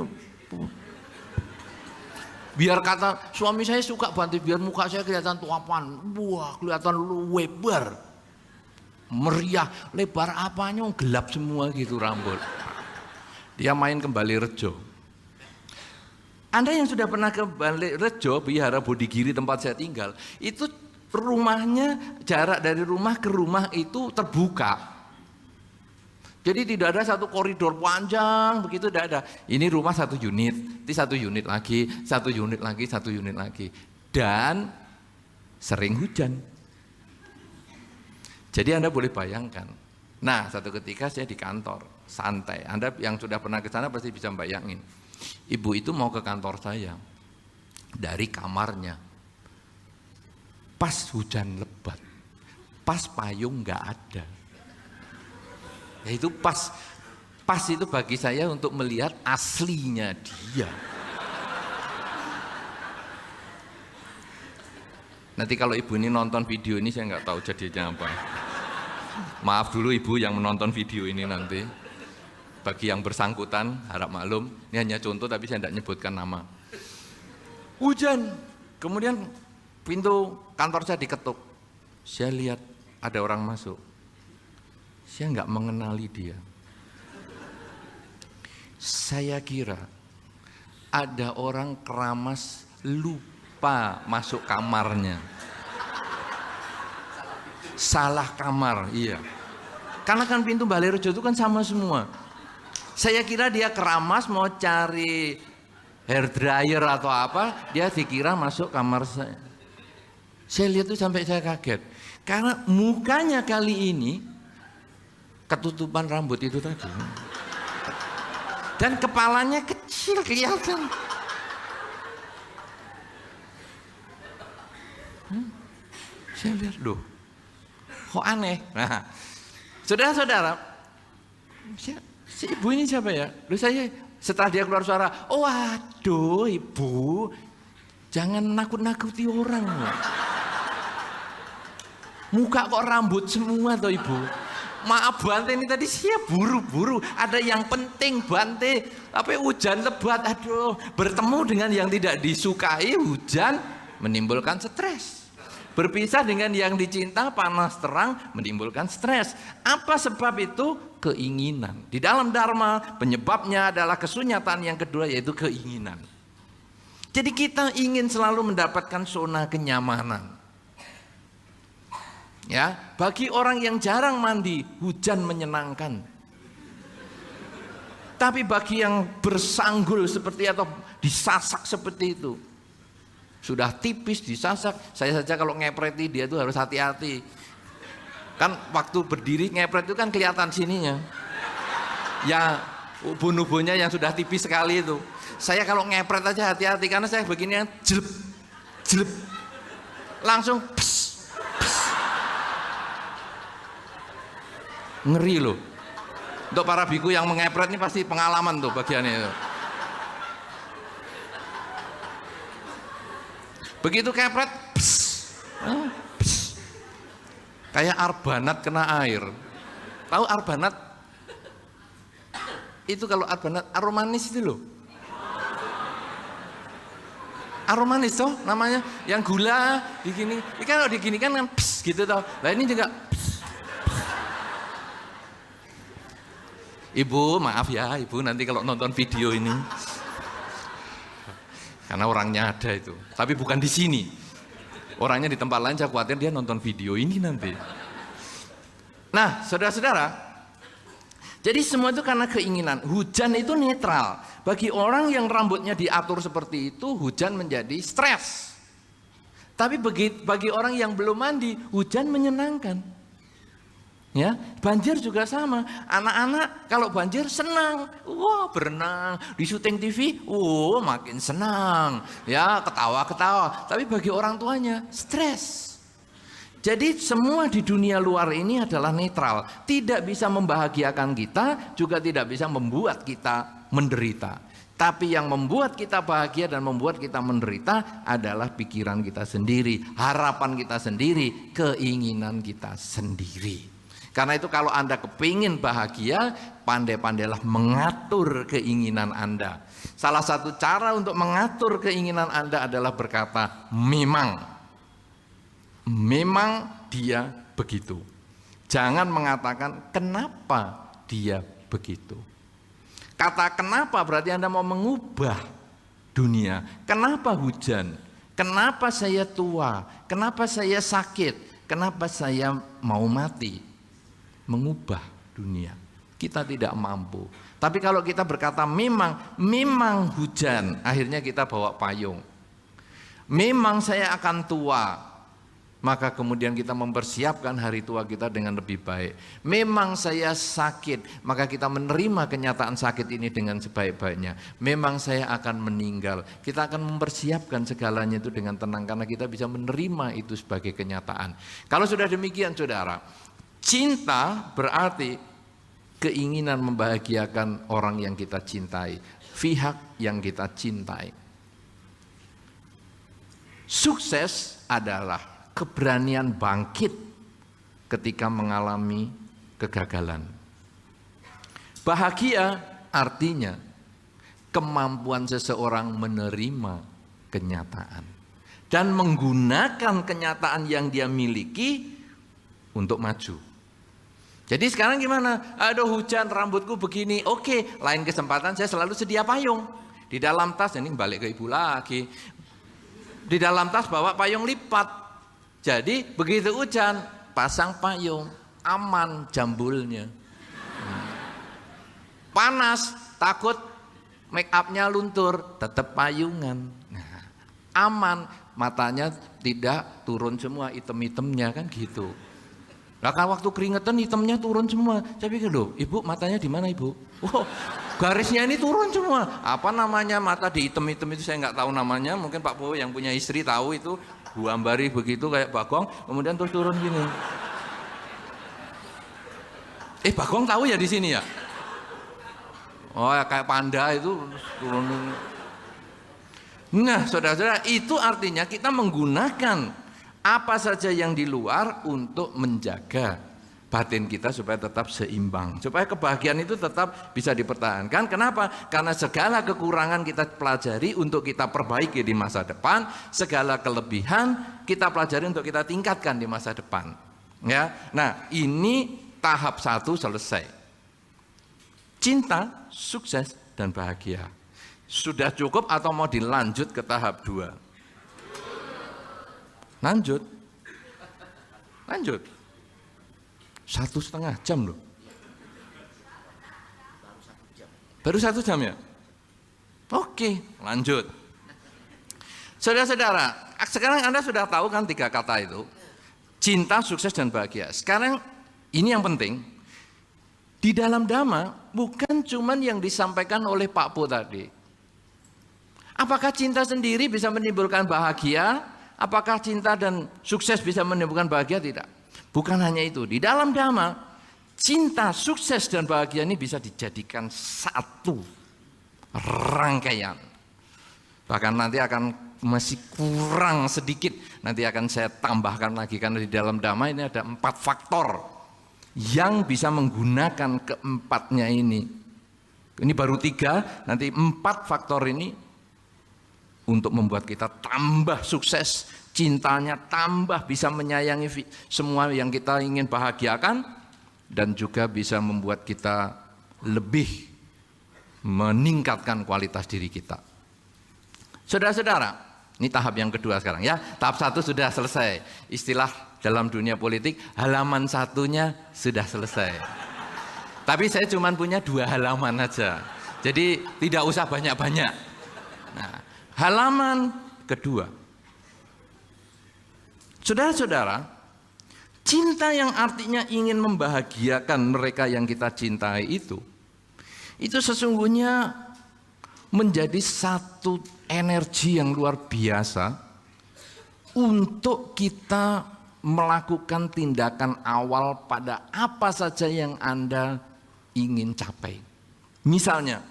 Speaker 2: biar kata suami saya suka bantu biar muka saya kelihatan tuapan. Wah, kelihatan lebar. Meriah, lebar apanya gelap semua gitu rambut. Dia main ke Balirejo. Anda yang sudah pernah ke Balirejo, Wihara Bodhigiri tempat saya tinggal, itu rumahnya jarak dari rumah ke rumah itu terbuka. Jadi tidak ada satu koridor panjang begitu, tidak ada. Ini rumah 1 unit, ini 1 unit lagi, 1 unit lagi, 1 unit lagi. Dan sering hujan. Jadi Anda boleh bayangkan. Nah, satu ketika saya di kantor, santai. Anda yang sudah pernah ke sana pasti bisa bayangin. Ibu itu mau ke kantor saya dari kamarnya. Pas hujan lebat, pas payung nggak ada. Ya itu pas itu bagi saya untuk melihat aslinya dia. Nanti kalau ibu ini nonton video ini saya nggak tahu jadinya apa. Maaf dulu ibu yang menonton video ini nanti. Bagi yang bersangkutan harap maklum, ini hanya contoh tapi saya tidak nyebutkan nama. Hujan, Kemudian pintu kantor saya diketuk. Saya lihat ada orang masuk. Saya nggak mengenali dia. Saya kira ada orang keramas lupa masuk kamarnya. Salah kamar, iya. Karena kan pintu Balairejo itu kan sama semua. Saya kira dia keramas mau cari hair dryer atau apa, dia dikira masuk kamar saya. Saya lihat itu sampai saya kaget. Karena mukanya kali ini ketutupan rambut itu tadi. Dan kepalanya kecil kelihatan. Saya lihat, loh, kok aneh. Nah, saudara-saudara, si ibu ini siapa ya? Loh, saya setelah dia keluar suara, oh waduh ibu, jangan nakut-nakuti orang. Muka kok rambut semua toh ibu. Maaf Bante, ini tadi siap buru-buru. Ada yang penting Bante, tapi hujan lebat. Aduh, bertemu dengan yang tidak disukai, hujan menimbulkan stres. Berpisah dengan yang dicinta, panas terang menimbulkan stres. Apa sebab itu? Keinginan. Di dalam Dharma penyebabnya adalah kesunyatan, yang kedua yaitu keinginan. Jadi kita ingin selalu mendapatkan zona kenyamanan. Ya, bagi orang yang jarang mandi, hujan menyenangkan. Tapi bagi yang bersanggul seperti atau disasak seperti itu, sudah tipis disasak, saya saja kalau ngepreti dia itu harus hati-hati. Kan waktu berdiri ngepret itu kan kelihatan sininya. Ya, ubun-ubunnya yang sudah tipis sekali itu. Saya kalau ngepret aja hati-hati karena saya begini jelep, jelep, langsung pss. Ngeri loh. Untuk para biku yang mengepret ini pasti pengalaman tuh bagiannya itu. Begitu kepret, kayak arbanat kena air. Tahu arbanat? Itu kalau arbanat aromanis itu loh. Aromanis toh namanya, yang gula digini. Ini kalau digini kan gitu toh. Nah ini juga. Ibu, maaf ya, ibu nanti kalau nonton video ini, karena orangnya ada itu, tapi bukan di sini. Orangnya di tempat lain, saya khawatir dia nonton video ini nanti. Nah, saudara-saudara, jadi semua itu karena keinginan. Hujan itu netral. Bagi orang yang rambutnya diatur seperti itu, hujan menjadi stres. Tapi bagi orang yang belum mandi, hujan menyenangkan. Ya, banjir juga sama. Anak-anak kalau banjir senang, wah berenang, di syuting TV, makin senang, ya ketawa-ketawa. Tapi bagi orang tuanya stres. Jadi semua di dunia luar ini adalah netral, tidak bisa membahagiakan kita, juga tidak bisa membuat kita menderita. Tapi yang membuat kita bahagia dan membuat kita menderita adalah pikiran kita sendiri, harapan kita sendiri, keinginan kita sendiri. Karena itu kalau Anda kepingin bahagia, pandai-pandailah mengatur keinginan Anda. Salah satu cara untuk mengatur keinginan Anda adalah berkata, memang dia begitu. Jangan mengatakan kenapa dia begitu. Kata kenapa berarti Anda mau mengubah dunia. Kenapa hujan? Kenapa saya tua? Kenapa saya sakit? Kenapa saya mau mati? Mengubah dunia. Kita tidak mampu. Tapi kalau kita berkata memang hujan, akhirnya kita bawa payung. Memang saya akan tua, maka kemudian kita mempersiapkan hari tua kita dengan lebih baik. Memang saya sakit, maka kita menerima kenyataan sakit ini dengan sebaik-baiknya. Memang saya akan meninggal, kita akan mempersiapkan segalanya itu dengan tenang karena kita bisa menerima itu sebagai kenyataan. Kalau sudah demikian saudara, cinta berarti keinginan membahagiakan orang yang kita cintai, pihak yang kita cintai. Sukses adalah keberanian bangkit ketika mengalami kegagalan. Bahagia artinya kemampuan seseorang menerima kenyataan. dan menggunakan kenyataan yang dia miliki untuk maju. Jadi sekarang gimana? Aduh hujan, rambutku begini. Oke, lain kesempatan saya selalu sedia payung. Di dalam tas, ini balik ke ibu lagi. Di dalam tas bawa payung lipat. Jadi begitu hujan, pasang payung, aman jambulnya. Panas, takut make upnya luntur, tetap payungan. Nah, aman, matanya tidak turun semua item-itemnya kan gitu. Nah kan waktu keringetan hitamnya turun semua. Saya pikir loh, ibu matanya di mana ibu? Oh, garisnya ini turun semua. Apa namanya mata di hitam-hitam itu saya nggak tahu namanya. Mungkin Pak Po yang punya istri tahu itu. Bu Ambari begitu kayak Bagong, kemudian terus turun gini. Bagong tahu ya di sini ya? Oh ya kayak panda itu turun. Nah saudara-saudara itu artinya kita menggunakan apa saja yang di luar untuk menjaga batin kita supaya tetap seimbang. Supaya kebahagiaan itu tetap bisa dipertahankan. Kenapa? Karena segala kekurangan kita pelajari untuk kita perbaiki di masa depan. Segala kelebihan kita pelajari untuk kita tingkatkan di masa depan. Ya, nah ini tahap 1 selesai. Cinta, sukses, dan bahagia. Sudah cukup atau mau dilanjut ke tahap 2? Lanjut. 1,5 jam loh. Baru 1 jam ya? Oke, lanjut. Saudara-saudara, sekarang Anda sudah tahu kan 3 kata itu. Cinta, sukses, dan bahagia. Sekarang ini yang penting. Di dalam Dhamma bukan cuman yang disampaikan oleh Pak Po tadi. Apakah cinta sendiri bisa menimbulkan bahagia? Apakah cinta dan sukses bisa menimbulkan bahagia? Tidak. Bukan hanya itu. Di dalam Dhamma, cinta, sukses, dan bahagia ini bisa dijadikan satu rangkaian. Bahkan nanti akan masih kurang sedikit. Nanti akan saya tambahkan lagi. Karena di dalam Dhamma ini ada 4 faktor yang bisa menggunakan keempatnya ini. Ini baru 3, nanti 4 faktor ini untuk membuat kita tambah sukses, cintanya tambah bisa menyayangi semua yang kita ingin bahagiakan, dan juga bisa membuat kita lebih meningkatkan kualitas diri kita. Saudara-saudara, ini tahap yang kedua sekarang ya. Tahap 1 sudah selesai. Istilah dalam dunia politik, halaman 1-nya sudah selesai. Tapi saya cuma punya 2 halaman aja. Jadi tidak usah banyak-banyak. Nah, halaman kedua. Saudara-saudara, cinta yang artinya ingin membahagiakan mereka yang kita cintai itu sesungguhnya menjadi satu energi yang luar biasa untuk kita melakukan tindakan awal pada apa saja yang Anda ingin capai. Misalnya,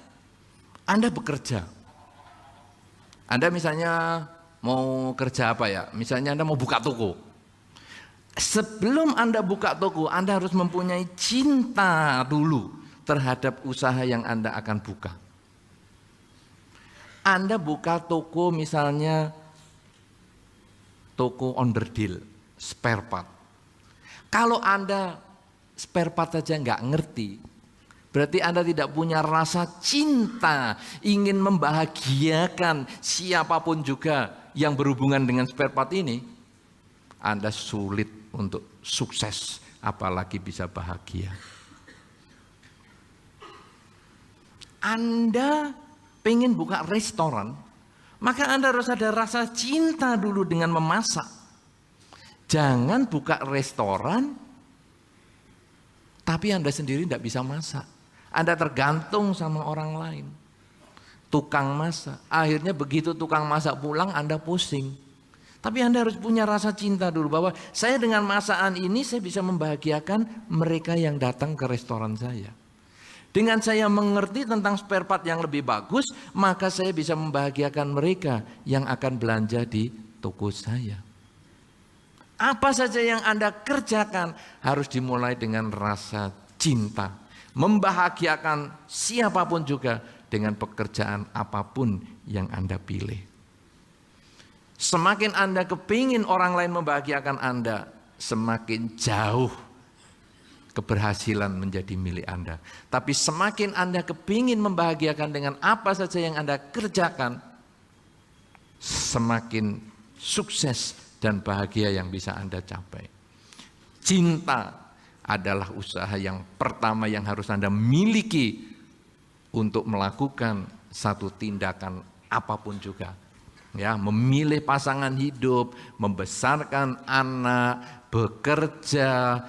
Speaker 2: Anda bekerja. Anda misalnya mau kerja apa ya? Misalnya Anda mau buka toko. Sebelum Anda buka toko, Anda harus mempunyai cinta dulu terhadap usaha yang Anda akan buka. Anda buka toko misalnya toko onderdil, spare part. Kalau Anda spare part saja nggak ngerti, berarti Anda tidak punya rasa cinta, ingin membahagiakan siapapun juga yang berhubungan dengan spare part ini. Anda sulit untuk sukses, apalagi bisa bahagia. Anda pengen buka restoran, maka Anda harus ada rasa cinta dulu dengan memasak. Jangan buka restoran, tapi Anda sendiri tidak bisa masak. Anda tergantung sama orang lain. Tukang masak. Akhirnya begitu tukang masak pulang, Anda pusing. Tapi Anda harus punya rasa cinta dulu bahwa saya dengan masakan ini saya bisa membahagiakan mereka yang datang ke restoran saya. Dengan saya mengerti tentang spare part yang lebih bagus, maka saya bisa membahagiakan mereka yang akan belanja di toko saya. Apa saja yang Anda kerjakan harus dimulai dengan rasa cinta. Membahagiakan siapapun juga dengan pekerjaan apapun yang Anda pilih. Semakin Anda kepingin orang lain membahagiakan Anda, semakin jauh keberhasilan menjadi milik Anda. Tapi semakin Anda kepingin membahagiakan dengan apa saja yang Anda kerjakan, semakin sukses dan bahagia yang bisa Anda capai. Cinta adalah usaha yang pertama yang harus Anda miliki untuk melakukan satu tindakan apapun juga. Ya, memilih pasangan hidup, membesarkan anak, bekerja,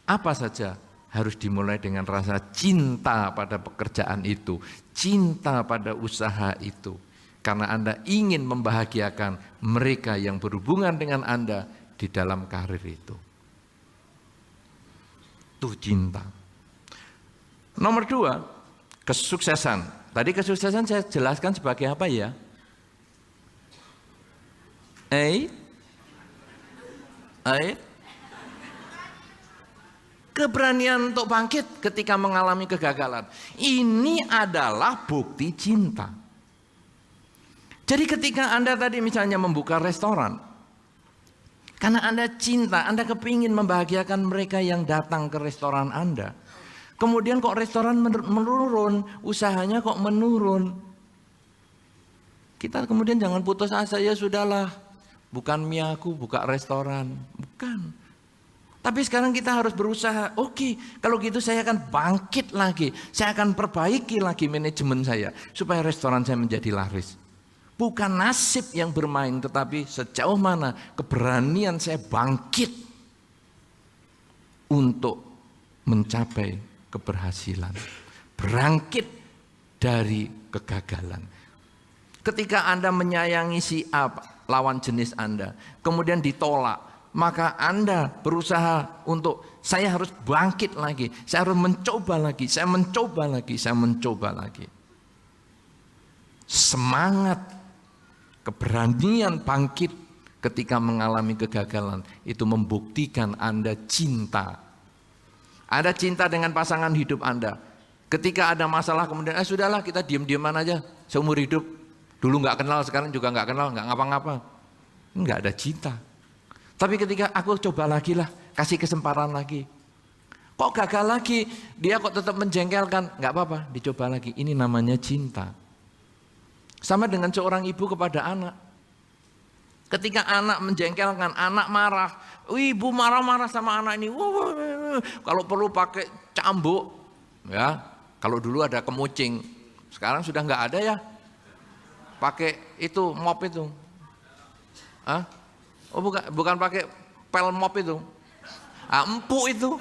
Speaker 2: apa saja harus dimulai dengan rasa cinta pada pekerjaan itu, cinta pada usaha itu. Karena Anda ingin membahagiakan mereka yang berhubungan dengan Anda di dalam karir itu. Itu cinta. Nomor 2, kesuksesan. Tadi kesuksesan saya jelaskan sebagai apa ya? Keberanian untuk bangkit ketika mengalami kegagalan. Ini adalah bukti cinta. Jadi ketika Anda tadi misalnya membuka restoran, karena Anda cinta, Anda kepingin membahagiakan mereka yang datang ke restoran Anda. Kemudian kok restoran menurun, usahanya kok menurun. Kita kemudian jangan putus asa, ya sudahlah. Bukan miaku buka restoran, bukan. Tapi sekarang kita harus berusaha, oke, kalau gitu saya akan bangkit lagi. Saya akan perbaiki lagi manajemen saya, supaya restoran saya menjadi laris. Bukan nasib yang bermain, tetapi sejauh mana keberanian saya bangkit untuk mencapai keberhasilan. Bangkit dari kegagalan. Ketika Anda menyayangi si A, lawan jenis Anda, kemudian ditolak, maka Anda berusaha untuk saya harus bangkit lagi, saya harus mencoba lagi, saya mencoba lagi, saya mencoba lagi. Semangat, keberanian bangkit ketika mengalami kegagalan itu membuktikan Anda cinta. Anda cinta dengan pasangan hidup Anda. Ketika ada masalah kemudian sudahlah kita diam-diaman aja seumur hidup. Dulu nggak kenal, sekarang juga nggak kenal, nggak ngapa-ngapa. Nggak ada cinta. Tapi ketika aku coba lagi lah, kasih kesempatan lagi. Kok gagal lagi? Dia kok tetap menjengkelkan? Nggak apa-apa, dicoba lagi. Ini namanya cinta. Sama dengan seorang ibu kepada anak. Ketika anak menjengkelkan, anak marah. Ibu marah-marah sama anak ini. Kalau perlu pakai cambuk. Ya, kalau dulu ada kemucing. Sekarang sudah nggak ada ya. Pakai itu mop itu. Hah? Oh bukan pakai pel mop itu. Empuk itu.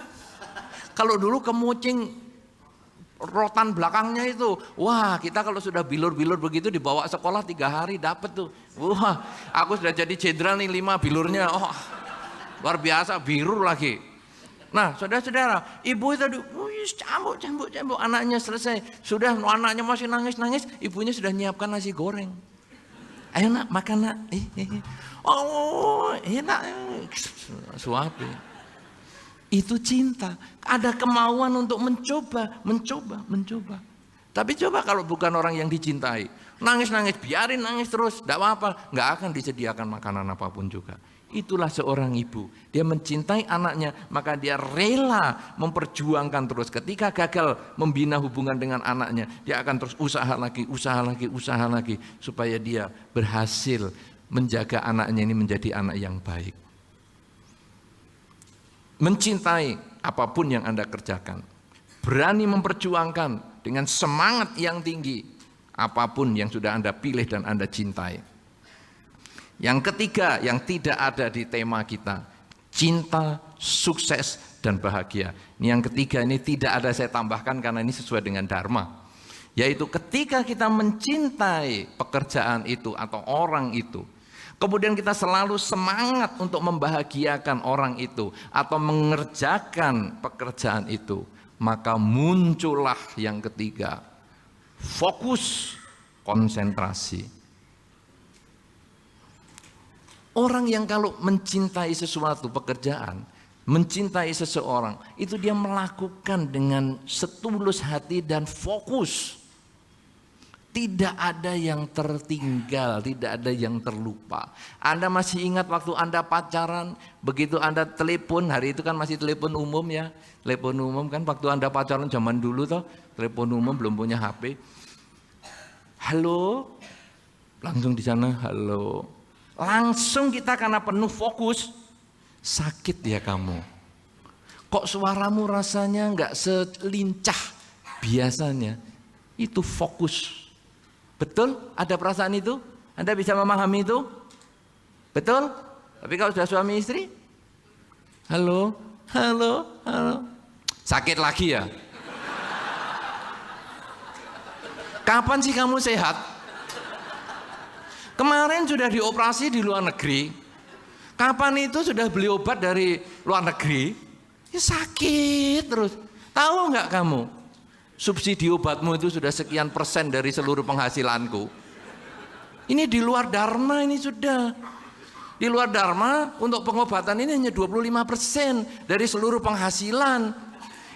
Speaker 2: Kalau dulu kemucing rotan belakangnya itu. Wah, kita kalau sudah bilur-bilur begitu dibawa sekolah 3 hari dapat tuh. Wah, aku sudah jadi jenderal nih 5 bilurnya. Oh, luar biasa, biru lagi. Nah, saudara-saudara, ibu itu cambuk, anaknya selesai. Sudah anaknya masih nangis, ibunya sudah nyiapkan nasi goreng. Ayo nak, makan nak. Oh, enak. Suapi. Itu cinta. Ada kemauan untuk mencoba. Tapi coba kalau bukan orang yang dicintai. Nangis, biarin nangis terus. Tidak apa-apa. Nggak akan disediakan makanan apapun juga. Itulah seorang ibu. Dia mencintai anaknya, maka dia rela memperjuangkan terus. Ketika gagal membina hubungan dengan anaknya, dia akan terus usaha lagi. Supaya dia berhasil menjaga anaknya ini menjadi anak yang baik. Mencintai apapun yang Anda kerjakan. Berani memperjuangkan dengan semangat yang tinggi. Apapun yang sudah Anda pilih dan Anda cintai. Yang ketiga yang tidak ada di tema kita, cinta, sukses, dan bahagia. Ini yang ketiga, ini tidak ada saya tambahkan karena ini sesuai dengan dharma. Yaitu ketika kita mencintai pekerjaan itu atau orang itu, kemudian kita selalu semangat untuk membahagiakan orang itu atau mengerjakan pekerjaan itu, maka muncullah yang ketiga, fokus, konsentrasi. Orang yang kalau mencintai sesuatu pekerjaan, mencintai seseorang, itu dia melakukan dengan setulus hati dan fokus. Tidak ada yang tertinggal, tidak ada yang terlupa. Anda masih ingat waktu Anda pacaran, begitu Anda telepon, hari itu kan masih telepon umum ya. Telepon umum kan waktu Anda pacaran zaman dulu toh, telepon umum belum punya HP. Halo, langsung di sana halo. Langsung kita karena penuh fokus, sakit ya kamu. Kok suaramu rasanya nggak selincah biasanya? Itu fokus. Betul? Ada perasaan itu? Anda bisa memahami itu? Betul? Tapi kalau sudah suami istri? Halo, halo, halo. Sakit lagi ya? Kapan sih kamu sehat? Kemarin sudah dioperasi di luar negeri. Kapan itu sudah beli obat dari luar negeri? Ya sakit terus. Tahu nggak kamu? Subsidi obatmu itu sudah sekian persen dari seluruh penghasilanku. Ini di luar dharma ini sudah. Di luar dharma untuk pengobatan ini hanya 25% dari seluruh penghasilan.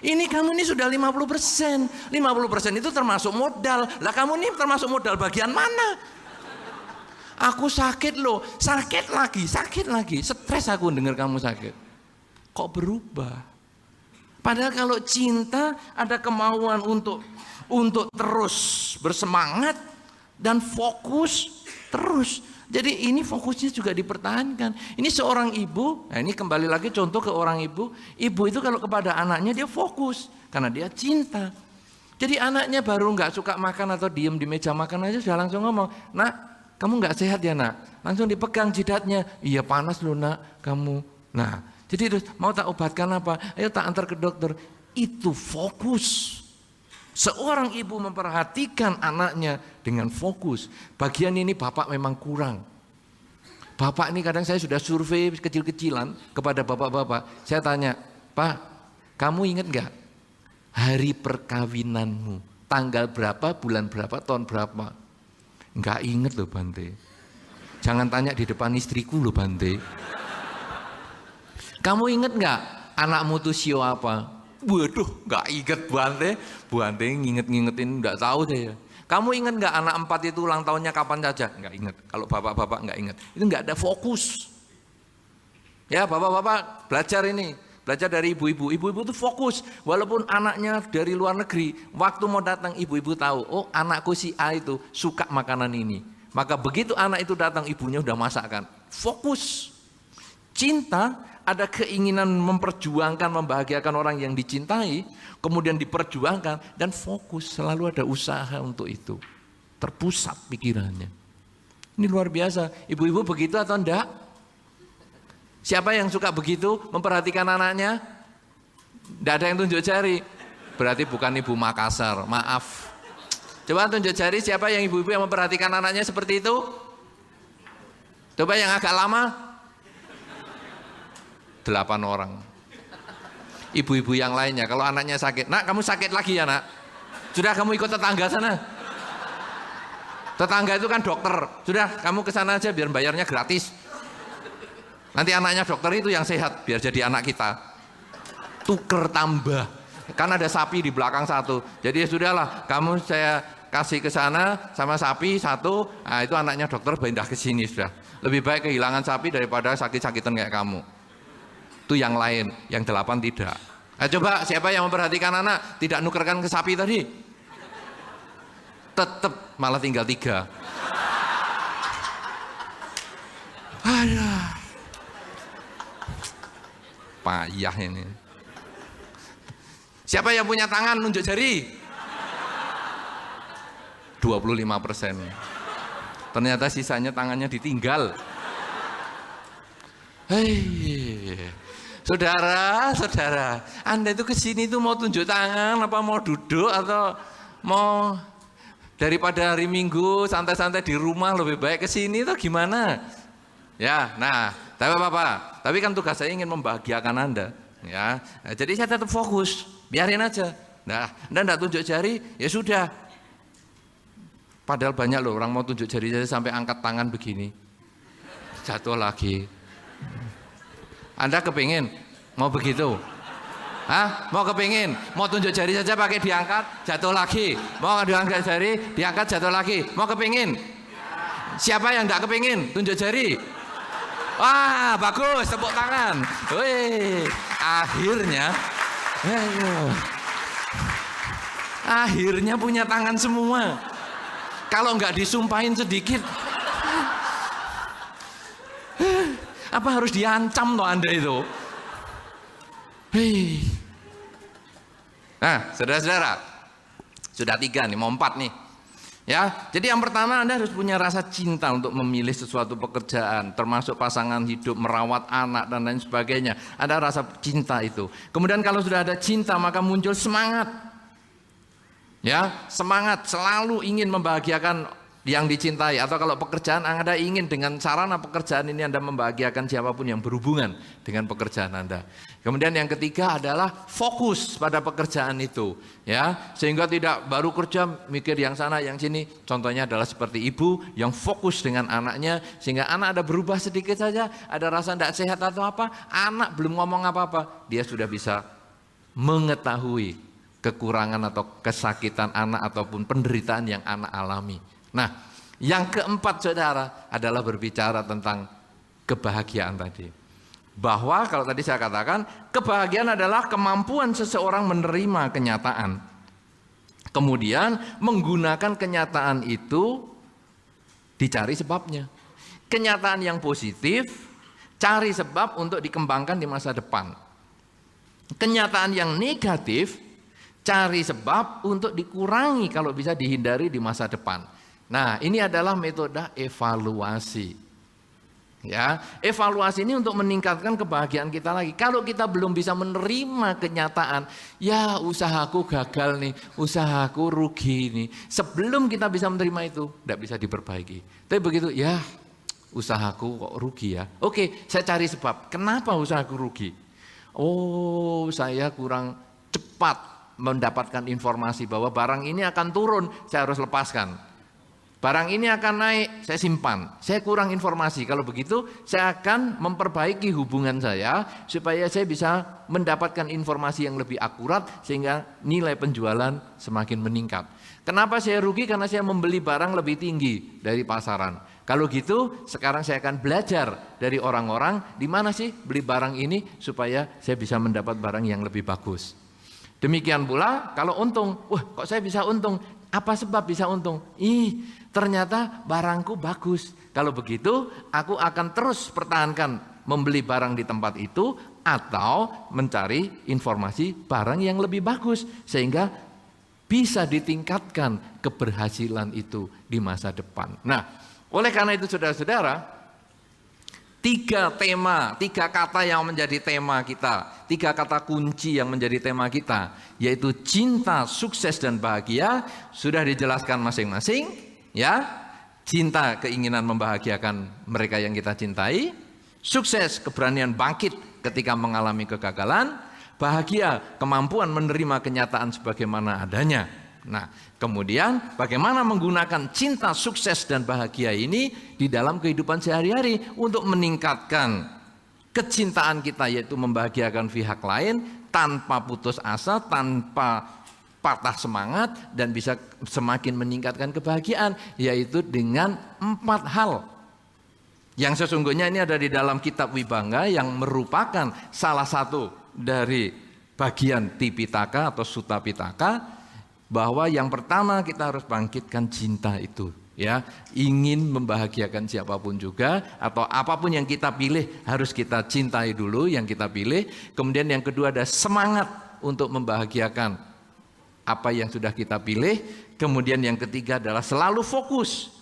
Speaker 2: Ini kamu ini sudah 50%. 50% itu termasuk modal. Lah kamu ini termasuk modal bagian mana? Aku sakit loh, sakit lagi. Stres aku dengar kamu sakit. Kok berubah? Padahal kalau cinta ada kemauan untuk terus bersemangat dan fokus terus. Jadi ini fokusnya juga dipertahankan. Ini seorang ibu, nah ini kembali lagi contoh ke orang ibu. Ibu itu kalau kepada anaknya dia fokus karena dia cinta. Jadi anaknya baru nggak suka makan atau diem di meja makan aja sudah langsung ngomong, nak kamu nggak sehat ya nak. Langsung dipegang jidatnya, iya panas loh nak kamu. Nah. Jadi terus mau tak obatkan apa? Ayo tak antar ke dokter. Itu fokus. Seorang ibu memperhatikan anaknya dengan fokus. Bagian ini bapak memang kurang. Bapak ini kadang saya sudah survei kecil-kecilan kepada bapak-bapak. Saya tanya, Pak, kamu ingat nggak hari perkawinanmu? Tanggal berapa, bulan berapa, tahun berapa? Nggak inget loh Bante. Jangan tanya di depan istriku loh Bante. Kamu inget nggak anakmu tuh sio apa? Waduh, nggak inget Bante. Bante ngingetin nggak tahu saya. Kamu inget nggak anak 4 itu ulang tahunnya kapan saja? Nggak inget. Kalau bapak-bapak nggak inget. Itu nggak ada fokus. Ya bapak-bapak belajar ini. Belajar dari ibu-ibu. Ibu-ibu itu fokus. Walaupun anaknya dari luar negeri. Waktu mau datang ibu-ibu tahu. Oh anakku si A itu suka makanan ini. Maka begitu anak itu datang ibunya udah masakkan. Fokus. Cinta ada keinginan memperjuangkan, membahagiakan orang yang dicintai, kemudian diperjuangkan dan fokus, selalu ada usaha untuk itu. Terpusat pikirannya. Ini luar biasa. Ibu-ibu begitu atau enggak? Siapa yang suka begitu memperhatikan anaknya? Enggak ada yang tunjuk jari. Berarti bukan ibu Makassar, maaf. Coba tunjuk jari siapa yang ibu-ibu yang memperhatikan anaknya seperti itu? Coba yang agak lama. 8 orang. Ibu-ibu yang lainnya, kalau anaknya sakit, nak kamu sakit lagi ya nak? Sudah kamu ikut tetangga sana. Tetangga itu kan dokter. Sudah kamu ke sana aja biar bayarnya gratis. Nanti anaknya dokter itu yang sehat, biar jadi anak kita. Tuker tambah. Kan ada sapi di belakang satu. Jadi ya sudahlah, kamu saya kasih ke sana sama sapi satu. Nah itu anaknya dokter pindah ke sini sudah. Lebih baik kehilangan sapi daripada sakit-sakitan kayak kamu. Itu yang lain, yang 8 tidak. Nah, coba siapa yang memperhatikan anak tidak nukerkan ke sapi tadi? Tetap malah tinggal 3. Aduh. Payah ini. Siapa yang punya tangan nunjuk jari? 25%. Ternyata sisanya tangannya ditinggal. Hei. Saudara, Anda itu kesini tuh mau tunjuk tangan, apa mau duduk atau mau daripada hari Minggu santai-santai di rumah lebih baik kesini tuh gimana? Ya, nah, tapi kan tugas saya ingin membahagiakan Anda, ya. Nah, jadi saya tetap fokus, biarin aja. Nah, Anda enggak tunjuk jari, ya sudah. Padahal banyak loh orang mau tunjuk jari saja sampai angkat tangan begini, jatuh lagi. Anda kepingin mau begitu? Hah? Mau kepingin? Mau tunjuk jari saja pakai diangkat, jatuh lagi. Mau diangkat jari, diangkat, jatuh lagi. Mau kepingin? Siapa yang nggak kepingin? Tunjuk jari. Wah, bagus, tepuk tangan. Wih, akhirnya punya tangan semua. Kalau nggak disumpahin sedikit, apa harus diancam toh Anda itu? Hei. Nah, saudara-saudara, sudah 3 nih, mau 4 nih. Ya, jadi yang pertama Anda harus punya rasa cinta untuk memilih sesuatu pekerjaan, termasuk pasangan hidup, merawat anak dan lain sebagainya. Ada rasa cinta itu. Kemudian kalau sudah ada cinta maka muncul semangat. Ya, semangat selalu ingin membahagiakan yang dicintai, atau kalau pekerjaan Anda ingin dengan sarana pekerjaan ini Anda membahagiakan siapapun yang berhubungan dengan pekerjaan Anda. Kemudian yang ketiga adalah fokus pada pekerjaan itu, ya, sehingga tidak baru kerja mikir yang sana yang sini. Contohnya adalah seperti ibu yang fokus dengan anaknya, sehingga anak ada berubah sedikit saja, ada rasa tidak sehat atau apa, anak belum ngomong apa-apa, dia sudah bisa mengetahui kekurangan atau kesakitan anak ataupun penderitaan yang anak alami. Nah, yang keempat saudara adalah berbicara tentang kebahagiaan tadi. Bahwa kalau tadi saya katakan, kebahagiaan adalah kemampuan seseorang menerima kenyataan. Kemudian menggunakan kenyataan itu dicari sebabnya. Kenyataan yang positif, cari sebab untuk dikembangkan di masa depan. Kenyataan yang negatif, cari sebab untuk dikurangi kalau bisa dihindari di masa depan. Nah, ini adalah metode evaluasi. Ya, evaluasi ini untuk meningkatkan kebahagiaan kita lagi. Kalau kita belum bisa menerima kenyataan, ya usahaku gagal nih, usahaku rugi nih. Sebelum kita bisa menerima itu, tidak bisa diperbaiki. Tapi begitu, ya usahaku kok rugi ya. Oke, saya cari sebab. Kenapa usahaku rugi? Oh, saya kurang cepat mendapatkan informasi bahwa barang ini akan turun, saya harus lepaskan. Barang ini akan naik, saya simpan. Saya kurang informasi. Kalau begitu, saya akan memperbaiki hubungan saya supaya saya bisa mendapatkan informasi yang lebih akurat sehingga nilai penjualan semakin meningkat. Kenapa saya rugi? Karena saya membeli barang lebih tinggi dari pasaran. Kalau gitu, sekarang saya akan belajar dari orang-orang di mana sih beli barang ini supaya saya bisa mendapat barang yang lebih bagus. Demikian pula kalau untung, wah kok saya bisa untung? Apa sebab bisa untung? Ternyata barangku bagus. Kalau begitu, aku akan terus pertahankan membeli barang di tempat itu atau mencari informasi barang yang lebih bagus sehingga bisa ditingkatkan keberhasilan itu di masa depan. Nah, oleh karena itu saudara-saudara, 3 kata yang menjadi tema kita, 3 kata kunci yang menjadi tema kita, yaitu cinta, sukses, dan bahagia, sudah dijelaskan masing-masing. Ya, cinta, keinginan membahagiakan mereka yang kita cintai, sukses, keberanian bangkit ketika mengalami kegagalan, bahagia, kemampuan menerima kenyataan sebagaimana adanya. Nah, kemudian bagaimana menggunakan cinta, sukses, dan bahagia ini di dalam kehidupan sehari-hari untuk meningkatkan kecintaan kita, yaitu membahagiakan pihak lain tanpa putus asa, tanpa patah semangat, dan bisa semakin meningkatkan kebahagiaan, yaitu dengan 4 hal. Yang sesungguhnya ini ada di dalam kitab Wibangga yang merupakan salah satu dari bagian Tipitaka atau Sutta Pitaka, bahwa yang pertama kita harus bangkitkan cinta itu. Ya, ingin membahagiakan siapapun juga atau apapun yang kita pilih harus kita cintai dulu yang kita pilih. Kemudian yang kedua ada semangat untuk membahagiakan apa yang sudah kita pilih. Kemudian yang ketiga adalah selalu fokus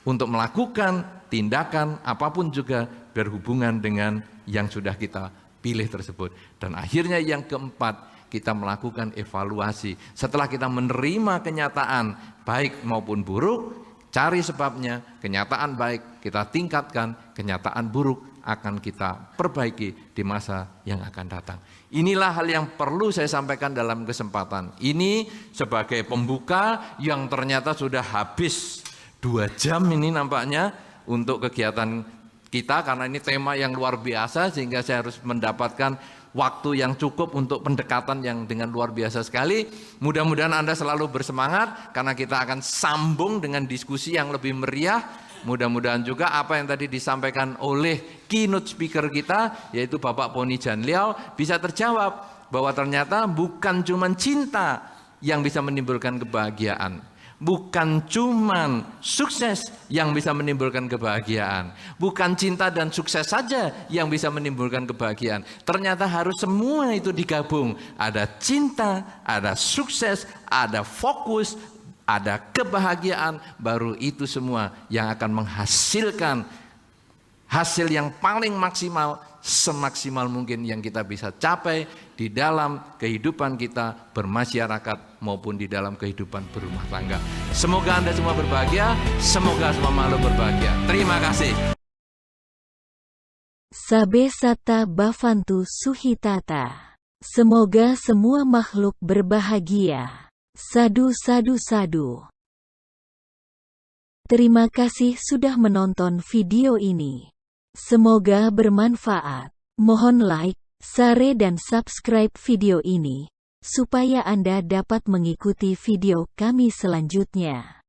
Speaker 2: untuk melakukan tindakan apapun juga berhubungan dengan yang sudah kita pilih tersebut. Dan akhirnya yang keempat, kita melakukan evaluasi. Setelah kita menerima kenyataan baik maupun buruk, cari sebabnya. Kenyataan baik kita tingkatkan, kenyataan buruk akan kita perbaiki di masa yang akan datang. Inilah hal yang perlu saya sampaikan dalam kesempatan ini sebagai pembuka yang ternyata sudah habis 2 jam ini nampaknya untuk kegiatan kita, karena ini tema yang luar biasa sehingga saya harus mendapatkan waktu yang cukup untuk pendekatan yang dengan luar biasa sekali. Mudah-mudahan Anda selalu bersemangat karena kita akan sambung dengan diskusi yang lebih meriah. Mudah-mudahan juga apa yang tadi disampaikan oleh keynote speaker kita, yaitu Bapak Poni Janliao, bisa terjawab bahwa ternyata bukan cuma cinta yang bisa menimbulkan kebahagiaan. Bukan cuman sukses yang bisa menimbulkan kebahagiaan. Bukan cinta dan sukses saja yang bisa menimbulkan kebahagiaan. Ternyata harus semua itu digabung. Ada cinta, ada sukses, ada fokus, ada kebahagiaan. Baru itu semua yang akan menghasilkan hasil yang paling maksimal, semaksimal mungkin yang kita bisa capai di dalam kehidupan kita bermasyarakat maupun di dalam kehidupan berumah tangga. Semoga Anda semua berbahagia, semoga semua makhluk berbahagia. Terima kasih.
Speaker 1: Sabe Sata Bavantu Suhitata. Semoga semua makhluk berbahagia. Sadu sadu sadu. Terima kasih sudah menonton video ini. Semoga bermanfaat. Mohon like, share dan subscribe video ini, supaya Anda dapat mengikuti video kami selanjutnya.